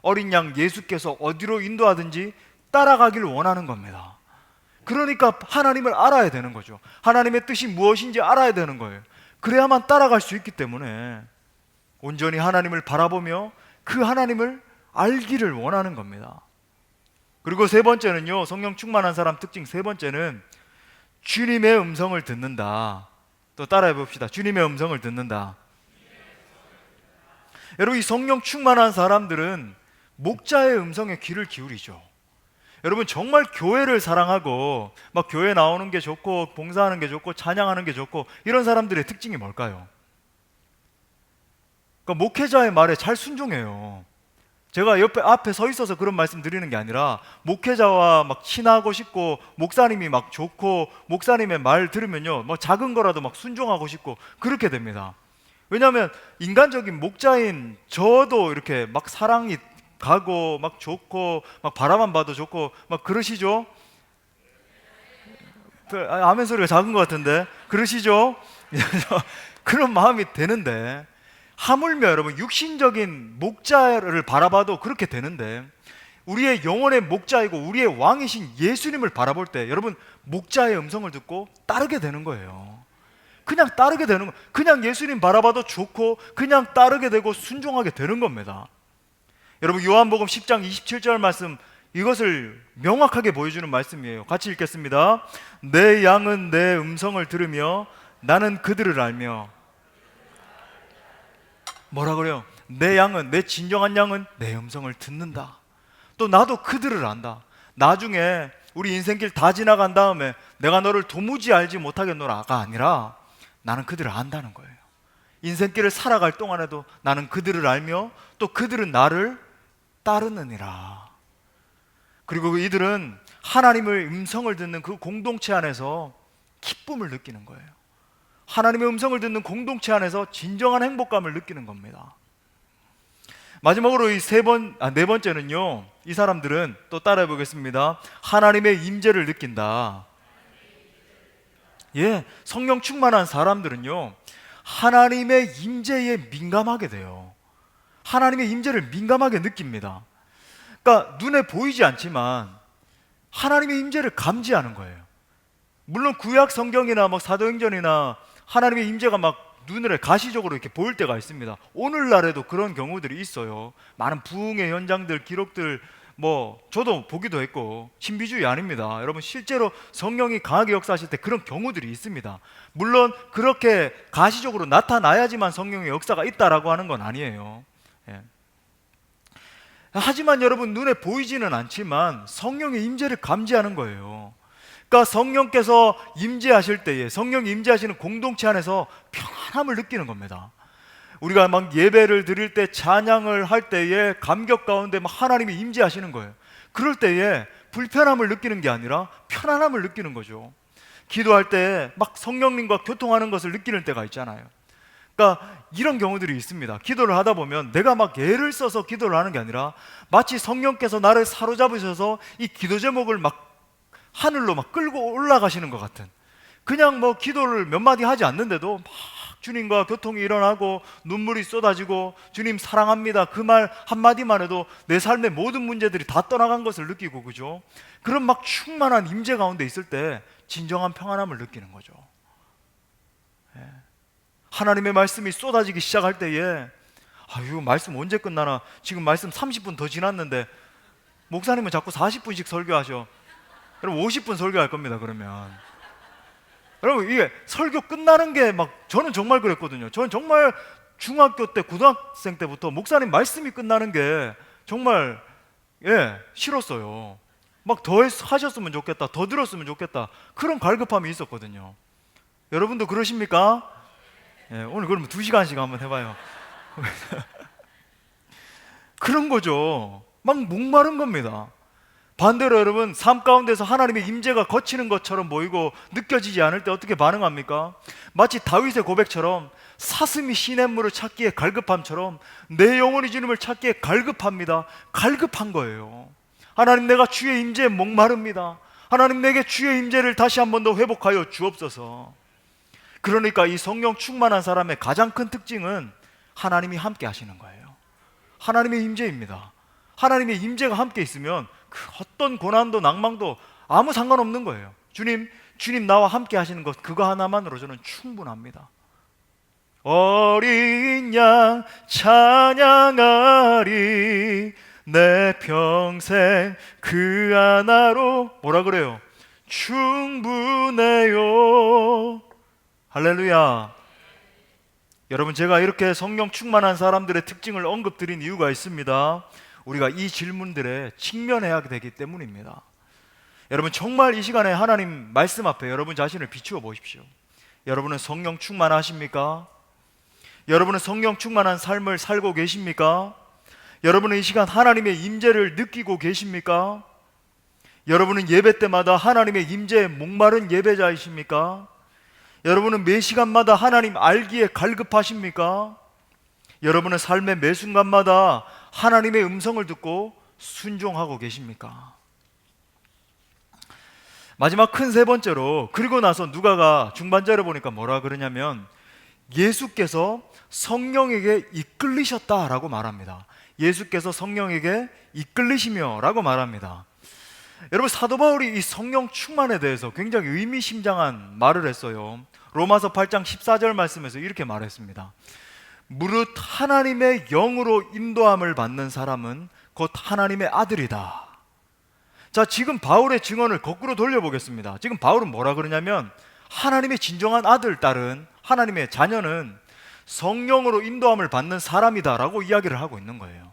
어린 양 예수께서 어디로 인도하든지 따라가기를 원하는 겁니다. 그러니까 하나님을 알아야 되는 거죠. 하나님의 뜻이 무엇인지 알아야 되는 거예요. 그래야만 따라갈 수 있기 때문에 온전히 하나님을 바라보며 그 하나님을 알기를 원하는 겁니다. 그리고 세 번째는요, 성령 충만한 사람 특징 세 번째는 주님의 음성을 듣는다. 또 따라해 봅시다. 주님의 음성을 듣는다. 여러분, 이 성령 충만한 사람들은 목자의 음성에 귀를 기울이죠. 여러분, 정말 교회를 사랑하고 막 교회 나오는 게 좋고 봉사하는 게 좋고 찬양하는 게 좋고 이런 사람들의 특징이 뭘까요? 그러니까 목회자의 말에 잘 순종해요. 제가 앞에 서 있어서 그런 말씀 드리는 게 아니라 목회자와 막 친하고 싶고 목사님이 막 좋고 목사님의 말 들으면요, 뭐 작은 거라도 막 순종하고 싶고 그렇게 됩니다. 왜냐하면 인간적인 목자인 저도 이렇게 막 사랑이 가고 막 좋고 막 바라만 봐도 좋고 막 그러시죠? 아멘 소리가 작은 것 같은데 그러시죠? 그런 마음이 되는데, 하물며 여러분 육신적인 목자를 바라봐도 그렇게 되는데, 우리의 영혼의 목자이고 우리의 왕이신 예수님을 바라볼 때 여러분 목자의 음성을 듣고 따르게 되는 거예요. 그냥 따르게 되는 거. 그냥 예수님 바라봐도 좋고 그냥 따르게 되고 순종하게 되는 겁니다. 여러분, 요한복음 10장 27절 말씀, 이것을 명확하게 보여주는 말씀이에요. 같이 읽겠습니다. 내 양은 내 음성을 들으며 나는 그들을 알며. 뭐라 그래요? 내 양은, 내 진정한 양은 내 음성을 듣는다. 또 나도 그들을 안다. 나중에 우리 인생길 다 지나간 다음에 내가 너를 도무지 알지 못하겠노라가 아니라 나는 그들을 안다는 거예요. 인생길을 살아갈 동안에도 나는 그들을 알며 또 그들은 나를 따르느니라. 그리고 이들은 하나님의 음성을 듣는 그 공동체 안에서 기쁨을 느끼는 거예요. 하나님의 음성을 듣는 공동체 안에서 진정한 행복감을 느끼는 겁니다. 마지막으로 네 번째는요, 이 사람들은 또 따라해 보겠습니다. 하나님의 임재를 느낀다. 예, 성령 충만한 사람들은요, 하나님의 임재에 민감하게 돼요. 하나님의 임재를 민감하게 느낍니다. 그러니까 눈에 보이지 않지만 하나님의 임재를 감지하는 거예요. 물론 구약 성경이나 막 사도행전이나 하나님의 임재가 막 눈에 가시적으로 이렇게 보일 때가 있습니다. 오늘날에도 그런 경우들이 있어요. 많은 부흥의 현장들, 기록들, 뭐 저도 보기도 했고, 신비주의 아닙니다. 여러분, 실제로 성령이 강하게 역사하실 때 그런 경우들이 있습니다. 물론 그렇게 가시적으로 나타나야지만 성령의 역사가 있다라고 하는 건 아니에요. 예. 하지만 여러분, 눈에 보이지는 않지만 성령의 임재를 감지하는 거예요. 그러니까 성령께서 임재하실 때에, 성령이 임재하시는 공동체 안에서 평안함을 느끼는 겁니다. 우리가 막 예배를 드릴 때, 찬양을 할 때에 감격 가운데 막 하나님이 임재하시는 거예요. 그럴 때에 불편함을 느끼는 게 아니라 편안함을 느끼는 거죠. 기도할 때 막 성령님과 교통하는 것을 느끼는 때가 있잖아요. 그러니까 이런 경우들이 있습니다. 기도를 하다 보면 내가 막 애를 써서 기도를 하는 게 아니라 마치 성령께서 나를 사로잡으셔서 이 기도 제목을 막 하늘로 막 끌고 올라가시는 것 같은, 그냥 뭐 기도를 몇 마디 하지 않는데도 막 주님과 교통이 일어나고 눈물이 쏟아지고 주님 사랑합니다 그 말 한마디만 해도 내 삶의 모든 문제들이 다 떠나간 것을 느끼고, 그죠? 그런 막 충만한 임재 가운데 있을 때 진정한 평안함을 느끼는 거죠. 예. 하나님의 말씀이 쏟아지기 시작할 때에 이거 말씀 언제 끝나나, 지금 말씀 30분 더 지났는데 목사님은 자꾸 40분씩 설교하셔. 여러분 50분 설교할 겁니다. 그러면 여러분, 이게 설교 끝나는 게 막, 저는 정말 그랬거든요. 저는 정말 중학교 때, 고등학생 때부터 목사님 말씀이 끝나는 게 정말 싫었어요. 막 더 하셨으면 좋겠다, 더 들었으면 좋겠다, 그런 갈급함이 있었거든요. 여러분도 그러십니까? 오늘 그러면 2시간씩 한번 해봐요. 그런 거죠. 막 목마른 겁니다. 반대로 여러분, 삶 가운데서 하나님의 임재가 거치는 것처럼 보이고 느껴지지 않을 때 어떻게 반응합니까? 마치 다윗의 고백처럼 사슴이 시냇물을 찾기에 갈급함처럼 내 영혼이 주님을 찾기에 갈급합니다. 갈급한 거예요. 하나님, 내가 주의 임재에 목마릅니다. 하나님, 내게 주의 임재를 다시 한 번 더 회복하여 주옵소서. 그러니까 이 성령 충만한 사람의 가장 큰 특징은 하나님이 함께 하시는 거예요. 하나님의 임재입니다. 하나님의 임재가 함께 있으면 그 어떤 고난도 낭망도 아무 상관없는 거예요. 주님 나와 함께 하시는 것, 그거 하나만으로 저는 충분합니다. 어린 양 찬양하리, 내 평생 그 하나로 뭐라 그래요? 충분해요. 할렐루야. 여러분, 제가 이렇게 성령 충만한 사람들의 특징을 언급드린 이유가 있습니다. 우리가 이 질문들에 직면해야 되기 때문입니다. 여러분, 정말 이 시간에 하나님 말씀 앞에 여러분 자신을 비추어 보십시오. 여러분은 성령 충만하십니까? 여러분은 성령 충만한 삶을 살고 계십니까? 여러분은 이 시간 하나님의 임재를 느끼고 계십니까? 여러분은 예배 때마다 하나님의 임재에 목마른 예배자이십니까? 여러분은 매 시간마다 하나님 알기에 갈급하십니까? 여러분은 삶의 매 순간마다 하나님의 음성을 듣고 순종하고 계십니까? 마지막 큰 세 번째로, 그리고 나서 누가가 중반절에 보니까 뭐라 그러냐면 예수께서 성령에게 이끌리셨다라고 말합니다. 예수께서 성령에게 이끌리시며 라고 말합니다. 여러분, 사도 바울이 이 성령 충만에 대해서 굉장히 의미심장한 말을 했어요. 로마서 8장 14절 말씀에서 이렇게 말했습니다. 무릇 하나님의 영으로 인도함을 받는 사람은 곧 하나님의 아들이다. 자, 지금 바울의 증언을 거꾸로 돌려보겠습니다. 지금 바울은 뭐라 그러냐면 하나님의 진정한 아들, 딸은, 하나님의 자녀는 성령으로 인도함을 받는 사람이다 라고 이야기를 하고 있는 거예요.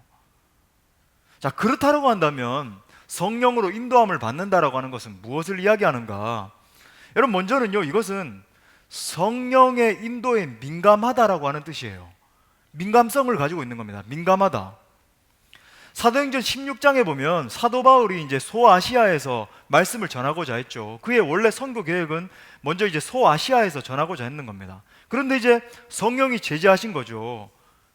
자, 그렇다고 한다면 성령으로 인도함을 받는다라고 하는 것은 무엇을 이야기하는가? 여러분, 먼저는요, 이것은 성령의 인도에 민감하다라고 하는 뜻이에요. 민감성을 가지고 있는 겁니다. 민감하다. 사도행전 16장에 보면 사도 바울이 이제 소아시아에서 말씀을 전하고자 했죠. 그의 원래 선교 계획은 먼저 이제 소아시아에서 전하고자 했는 겁니다. 그런데 이제 성령이 제지하신 거죠.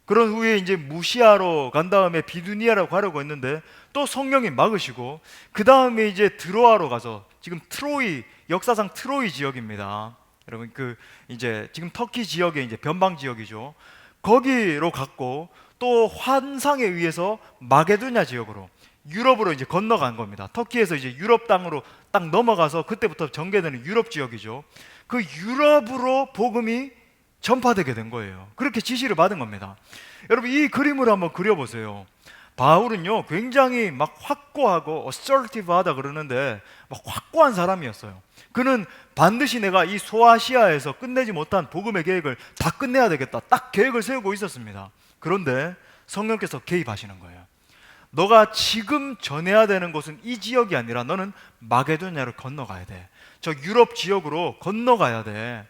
그런 후에 이제 무시아로 간 다음에 비두니아라고 가려고 했는데 또 성령이 막으시고, 그 다음에 이제 드로아로 가서, 지금 트로이, 역사상 트로이 지역입니다. 여러분, 그 이제 지금 터키 지역의 이제 변방 지역이죠. 거기로 갔고, 또 환상에 의해서 마게도냐 지역으로, 유럽으로 이제 건너간 겁니다. 터키에서 이제 유럽 땅으로 딱 넘어가서 그때부터 전개되는 유럽 지역이죠. 그 유럽으로 복음이 전파되게 된 거예요. 그렇게 지시를 받은 겁니다. 여러분, 이 그림을 한번 그려보세요. 바울은요, 굉장히 막 확고하고 assertive하다 그러는데 막 확고한 사람이었어요. 그는 반드시 내가 이 소아시아에서 끝내지 못한 복음의 계획을 다 끝내야 되겠다, 딱 계획을 세우고 있었습니다. 그런데 성령께서 개입하시는 거예요. 너가 지금 전해야 되는 곳은 이 지역이 아니라 너는 마게도냐를 건너가야 돼. 저 유럽 지역으로 건너가야 돼.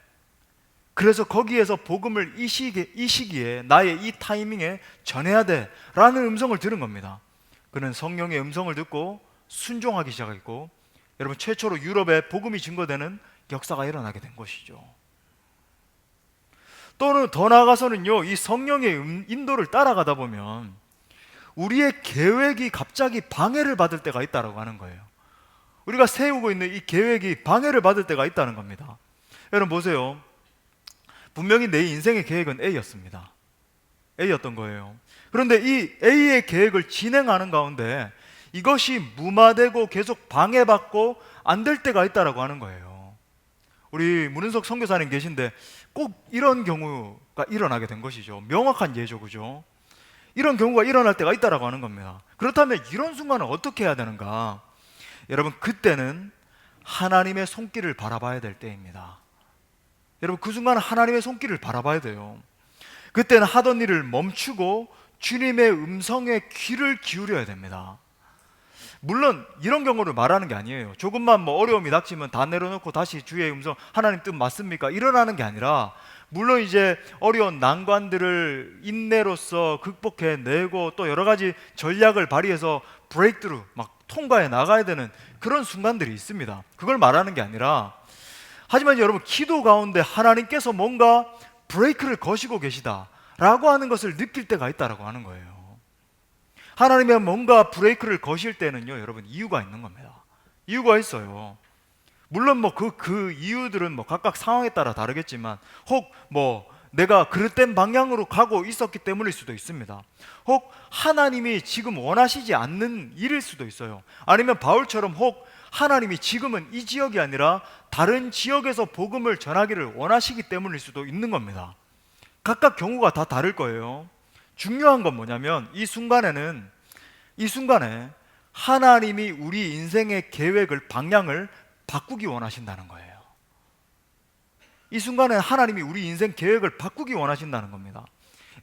그래서 거기에서 복음을 이 시기에, 나의 이 타이밍에 전해야 돼 라는 음성을 들은 겁니다. 그는 성령의 음성을 듣고 순종하기 시작했고, 여러분, 최초로 유럽에 복음이 증거되는 역사가 일어나게 된 것이죠. 또는 더 나아가서는요, 이 성령의 인도를 따라가다 보면 우리의 계획이 갑자기 방해를 받을 때가 있다고 하는 거예요. 우리가 세우고 있는 이 계획이 방해를 받을 때가 있다는 겁니다. 여러분 보세요. 분명히 내 인생의 계획은 A였습니다. A였던 거예요. 그런데 이 A의 계획을 진행하는 가운데 이것이 무마되고 계속 방해받고 안 될 때가 있다고 하는 거예요. 우리 문은석 선교사님 계신데 꼭 이런 경우가 일어나게 된 것이죠. 명확한 예죠, 그죠? 이런 경우가 일어날 때가 있다고 하는 겁니다. 그렇다면 이런 순간은 어떻게 해야 되는가? 여러분, 그때는 하나님의 손길을 바라봐야 될 때입니다. 여러분, 그 순간은 하나님의 손길을 바라봐야 돼요. 그때는 하던 일을 멈추고 주님의 음성에 귀를 기울여야 됩니다. 물론 이런 경우를 말하는 게 아니에요. 조금만 어려움이 닥치면 다 내려놓고 다시 주의 음성, 하나님 뜻 맞습니까? 일어나는 게 아니라 물론 이제 어려운 난관들을 인내로서 극복해내고 또 여러 가지 전략을 발휘해서 브레이크트루 막 통과해 나가야 되는 그런 순간들이 있습니다. 그걸 말하는 게 아니라, 하지만 여러분, 기도 가운데 하나님께서 뭔가 브레이크를 거시고 계시다라고 하는 것을 느낄 때가 있다라고 하는 거예요. 하나님의 뭔가 브레이크를 거실 때는요, 여러분, 이유가 있는 겁니다. 이유가 있어요. 물론 뭐 그 이유들은 뭐 각각 상황에 따라 다르겠지만, 혹 뭐 내가 그릇된 방향으로 가고 있었기 때문일 수도 있습니다. 혹 하나님이 지금 원하시지 않는 일일 수도 있어요. 아니면 바울처럼 혹 하나님이 지금은 이 지역이 아니라 다른 지역에서 복음을 전하기를 원하시기 때문일 수도 있는 겁니다. 각각 경우가 다 다를 거예요. 중요한 건 뭐냐면, 이 순간에 하나님이 우리 인생의 계획을, 방향을 바꾸기 원하신다는 거예요. 이 순간에 하나님이 우리 인생 계획을 바꾸기 원하신다는 겁니다.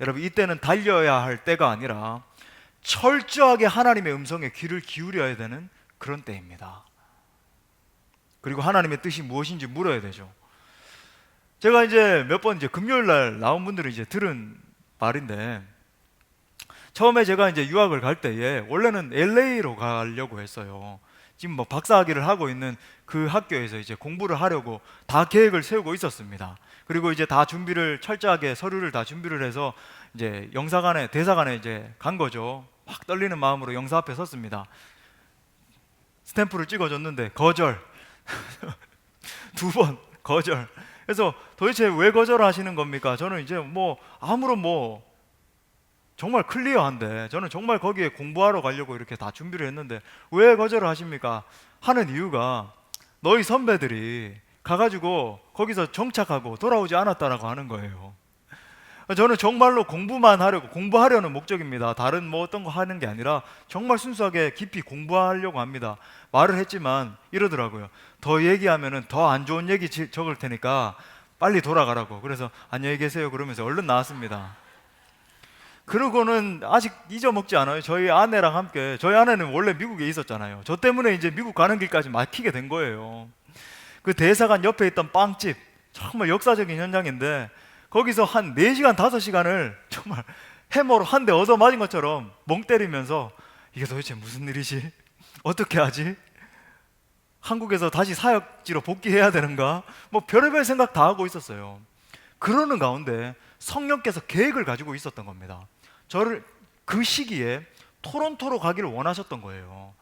여러분, 이때는 달려야 할 때가 아니라 철저하게 하나님의 음성에 귀를 기울여야 되는 그런 때입니다. 그리고 하나님의 뜻이 무엇인지 물어야 되죠. 제가 이제 몇 번 금요일 날 나온 분들이 이제 들은 말인데, 처음에 제가 이제 유학을 갈 때에 원래는 LA로 가려고 했어요. 지금 뭐 박사학위를 하고 있는 그 학교에서 이제 공부를 하려고 다 계획을 세우고 있었습니다. 그리고 이제 다 준비를 철저하게, 서류를 다 준비를 해서 이제 대사관에 이제 간 거죠. 막 떨리는 마음으로 영사 앞에 섰습니다. 스탬프를 찍어줬는데 거절. 2번 거절. 그래서 도대체 왜 거절하시는 겁니까? 저는 이제 뭐 아무런 정말 클리어한데, 저는 정말 거기에 공부하러 가려고 이렇게 다 준비를 했는데 왜 거절을 하십니까? 하는 이유가, 너희 선배들이 가가지고 거기서 정착하고 돌아오지 않았다라고 하는 거예요. 저는 정말로 공부하려는 목적입니다. 다른 뭐 어떤 거 하는 게 아니라 정말 순수하게 깊이 공부하려고 합니다. 말을 했지만 이러더라고요. 더 얘기하면은 더 안 좋은 얘기 적을 테니까 빨리 돌아가라고. 그래서 안녕히 계세요 그러면서 얼른 나왔습니다. 그러고는 아직 잊어먹지 않아요. 저희 아내랑 함께, 저희 아내는 원래 미국에 있었잖아요. 저 때문에 이제 미국 가는 길까지 막히게 된 거예요. 그 대사관 옆에 있던 빵집, 정말 역사적인 현장인데 거기서 한 4시간 5시간을 정말 해머로 한 대 얻어 맞은 것처럼 멍 때리면서, 이게 도대체 무슨 일이지? 어떻게 하지? 한국에서 다시 사역지로 복귀해야 되는가? 뭐 별의별 생각 다 하고 있었어요. 그러는 가운데 성령께서 계획을 가지고 있었던 겁니다. 저를 그 시기에 토론토로 가기를 원하셨던 거예요.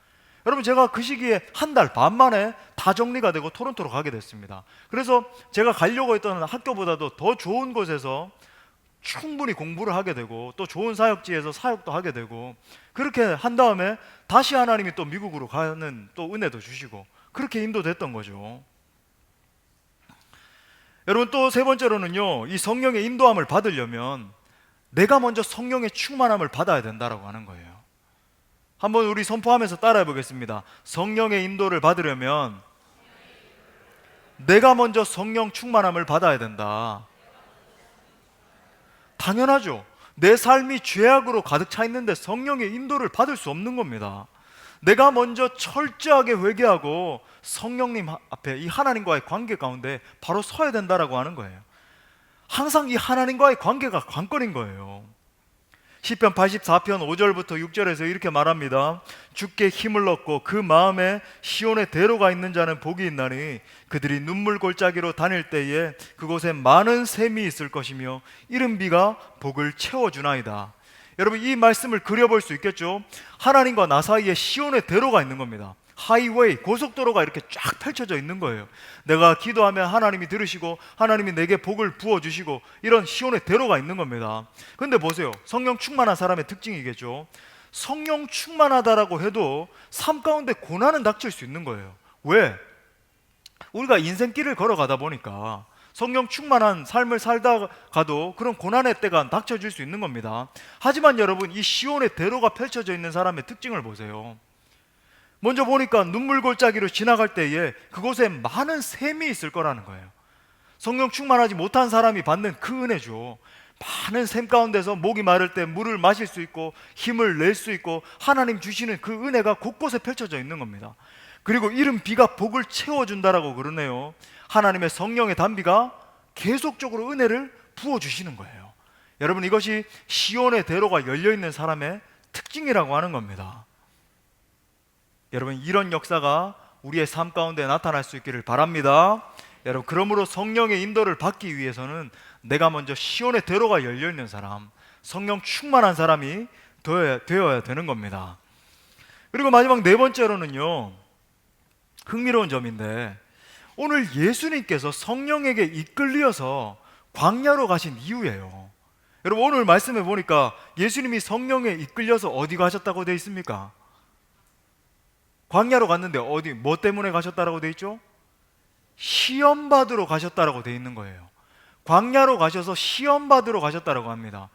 여러분, 제가 그 시기에 한 달 반 만에 다 정리가 되고 토론토로 가게 됐습니다. 그래서 제가 가려고 했던 학교보다도 더 좋은 곳에서 충분히 공부를 하게 되고, 또 좋은 사역지에서 사역도 하게 되고, 그렇게 한 다음에 다시 하나님이 또 미국으로 가는 또 은혜도 주시고, 그렇게 인도됐던 거죠. 여러분, 또 세 번째로는요, 이 성령의 인도함을 받으려면 내가 먼저 성령의 충만함을 받아야 된다라고 하는 거예요. 한번 우리 선포하면서 따라해 보겠습니다. 성령의 인도를 받으려면 내가 먼저 성령 충만함을 받아야 된다. 당연하죠. 내 삶이 죄악으로 가득 차 있는데 성령의 인도를 받을 수 없는 겁니다. 내가 먼저 철저하게 회개하고 성령님 앞에, 이 하나님과의 관계 가운데 바로 서야 된다라고 하는 거예요. 항상 이 하나님과의 관계가 관건인 거예요. 시편 84편 5절부터 6절에서 이렇게 말합니다. 주께 힘을 얻고 그 마음에 시온의 대로가 있는 자는 복이 있나니 그들이 눈물 골짜기로 다닐 때에 그곳에 많은 샘이 있을 것이며 이른 비가 복을 채워주나이다. 여러분, 이 말씀을 그려볼 수 있겠죠? 하나님과 나 사이에 시온의 대로가 있는 겁니다. 하이웨이, 고속도로가 이렇게 쫙 펼쳐져 있는 거예요. 내가 기도하면 하나님이 들으시고 하나님이 내게 복을 부어주시고, 이런 시온의 대로가 있는 겁니다. 근데 보세요, 성령 충만한 사람의 특징이겠죠. 성령 충만하다라고 해도 삶 가운데 고난은 닥칠 수 있는 거예요. 왜? 우리가 인생길을 걸어가다 보니까 성령 충만한 삶을 살다가도 그런 고난의 때가 닥쳐질 수 있는 겁니다. 하지만 여러분, 이 시온의 대로가 펼쳐져 있는 사람의 특징을 보세요. 먼저 보니까 눈물 골짜기로 지나갈 때에 그곳에 많은 샘이 있을 거라는 거예요. 성령 충만하지 못한 사람이 받는 그 은혜죠. 많은 샘 가운데서 목이 마를 때 물을 마실 수 있고 힘을 낼 수 있고, 하나님 주시는 그 은혜가 곳곳에 펼쳐져 있는 겁니다. 그리고 이른 비가 복을 채워준다라고 그러네요. 하나님의 성령의 단비가 계속적으로 은혜를 부어주시는 거예요. 여러분, 이것이 시온의 대로가 열려있는 사람의 특징이라고 하는 겁니다. 여러분, 이런 역사가 우리의 삶 가운데 나타날 수 있기를 바랍니다. 여러분, 그러므로 성령의 인도를 받기 위해서는 내가 먼저 시온의 대로가 열려있는 사람, 성령 충만한 사람이 되어야 되는 겁니다. 그리고 마지막 네 번째로는요, 흥미로운 점인데, 오늘 예수님께서 성령에게 이끌려서 광야로 가신 이유예요. 여러분, 오늘 말씀해 보니까 예수님이 성령에 이끌려서 어디 가셨다고 되어 있습니까? 광야로 갔는데 어디 뭐 때문에 가셨다라고 되어 있죠? 시험 받으러 가셨다라고 되어 있는 거예요. 광야로 가셔서 시험 받으러 가셨다라고 합니다.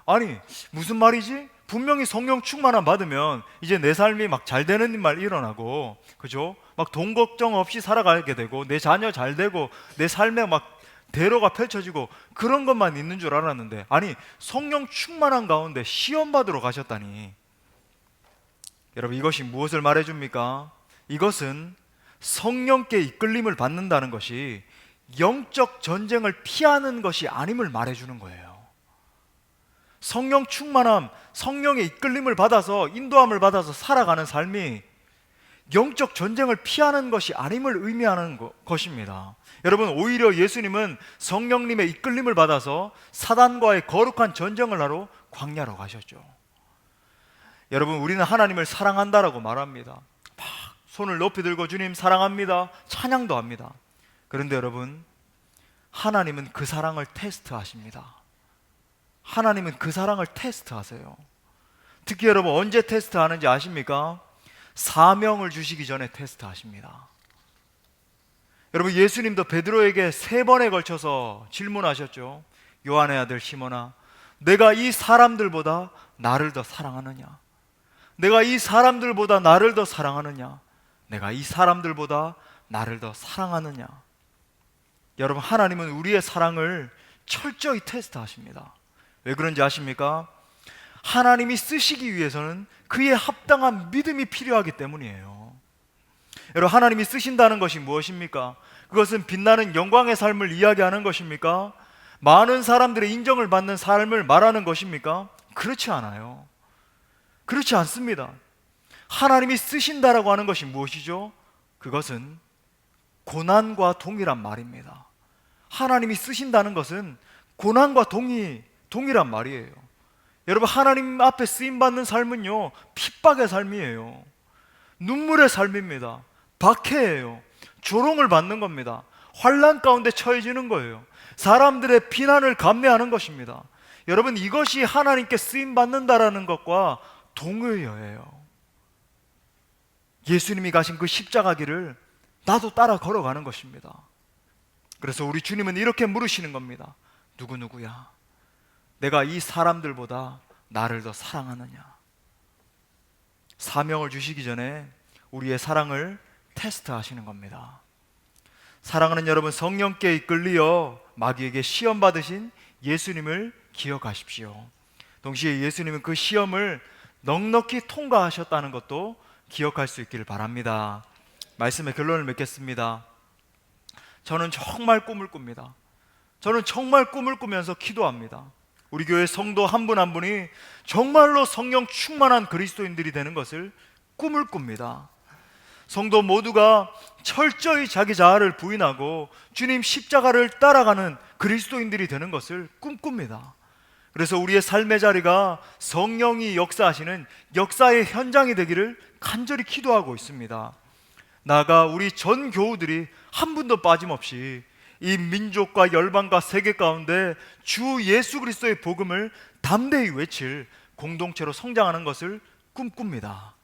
아니, 무슨 말이지? 분명히 성령 충만함 받으면 이제 내 삶이 막 잘 되는 말 일어나고, 그죠? 막 돈 걱정 없이 살아가게 되고, 내 자녀 잘 되고, 내 삶에 막 대로가 펼쳐지고, 그런 것만 있는 줄 알았는데, 아니, 성령 충만한 가운데 시험 받으러 가셨다니. 여러분, 이것이 무엇을 말해줍니까? 이것은 성령께 이끌림을 받는다는 것이 영적 전쟁을 피하는 것이 아님을 말해주는 거예요. 성령 충만함, 성령의 이끌림을 받아서, 인도함을 받아서 살아가는 삶이 영적 전쟁을 피하는 것이 아님을 의미하는 것입니다. 여러분, 오히려 예수님은 성령님의 이끌림을 받아서 사단과의 거룩한 전쟁을 하러 광야로 가셨죠. 여러분, 우리는 하나님을 사랑한다라고 말합니다. 막 손을 높이 들고 주님 사랑합니다, 찬양도 합니다. 그런데 여러분, 하나님은 그 사랑을 테스트하십니다. 하나님은 그 사랑을 테스트하세요. 특히 여러분, 언제 테스트하는지 아십니까? 사명을 주시기 전에 테스트하십니다. 여러분, 예수님도 베드로에게 3번에 걸쳐서 질문하셨죠. 요한의 아들 시몬아, 내가 이 사람들보다 나를 더 사랑하느냐? 내가 이 사람들보다 나를 더 사랑하느냐? 내가 이 사람들보다 나를 더 사랑하느냐? 여러분, 하나님은 우리의 사랑을 철저히 테스트하십니다. 왜 그런지 아십니까? 하나님이 쓰시기 위해서는 그에 합당한 믿음이 필요하기 때문이에요. 여러분, 하나님이 쓰신다는 것이 무엇입니까? 그것은 빛나는 영광의 삶을 이야기하는 것입니까? 많은 사람들의 인정을 받는 삶을 말하는 것입니까? 그렇지 않아요. 그렇지 않습니다. 하나님이 쓰신다라고 하는 것이 무엇이죠? 그것은 고난과 동일한 말입니다. 하나님이 쓰신다는 것은 고난과 동일한 말이에요. 여러분, 하나님 앞에 쓰임받는 삶은요, 핍박의 삶이에요. 눈물의 삶입니다. 박해예요. 조롱을 받는 겁니다. 환난 가운데 처해지는 거예요. 사람들의 비난을 감내하는 것입니다. 여러분, 이것이 하나님께 쓰임받는다라는 것과 동의어예요. 예수님이 가신 그 십자가 길을 나도 따라 걸어가는 것입니다. 그래서 우리 주님은 이렇게 물으시는 겁니다. 누구누구야? 내가 이 사람들보다 나를 더 사랑하느냐? 사명을 주시기 전에 우리의 사랑을 테스트하시는 겁니다. 사랑하는 여러분, 성령께 이끌리어 마귀에게 시험 받으신 예수님을 기억하십시오. 동시에 예수님은 그 시험을 넉넉히 통과하셨다는 것도 기억할 수 있기를 바랍니다. 말씀의 결론을 맺겠습니다. 저는 정말 꿈을 꿉니다. 저는 정말 꿈을 꾸면서 기도합니다. 우리 교회 성도 한 분 한 분이 정말로 성령 충만한 그리스도인들이 되는 것을 꿈을 꿉니다. 성도 모두가 철저히 자기 자아를 부인하고 주님 십자가를 따라가는 그리스도인들이 되는 것을 꿈꿉니다. 그래서 우리의 삶의 자리가 성령이 역사하시는 역사의 현장이 되기를 간절히 기도하고 있습니다. 나아가 우리 전 교우들이 한 분도 빠짐없이 이 민족과 열방과 세계 가운데 주 예수 그리스도의 복음을 담대히 외칠 공동체로 성장하는 것을 꿈꿉니다.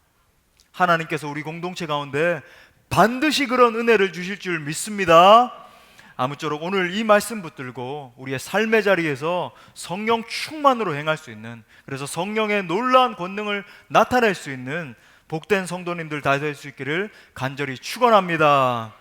하나님께서 우리 공동체 가운데 반드시 그런 은혜를 주실 줄 믿습니다. 아무쪼록 오늘 이 말씀 붙들고 우리의 삶의 자리에서 성령 충만으로 행할 수 있는, 그래서 성령의 놀라운 권능을 나타낼 수 있는 복된 성도님들 다 될 수 있기를 간절히 축원합니다.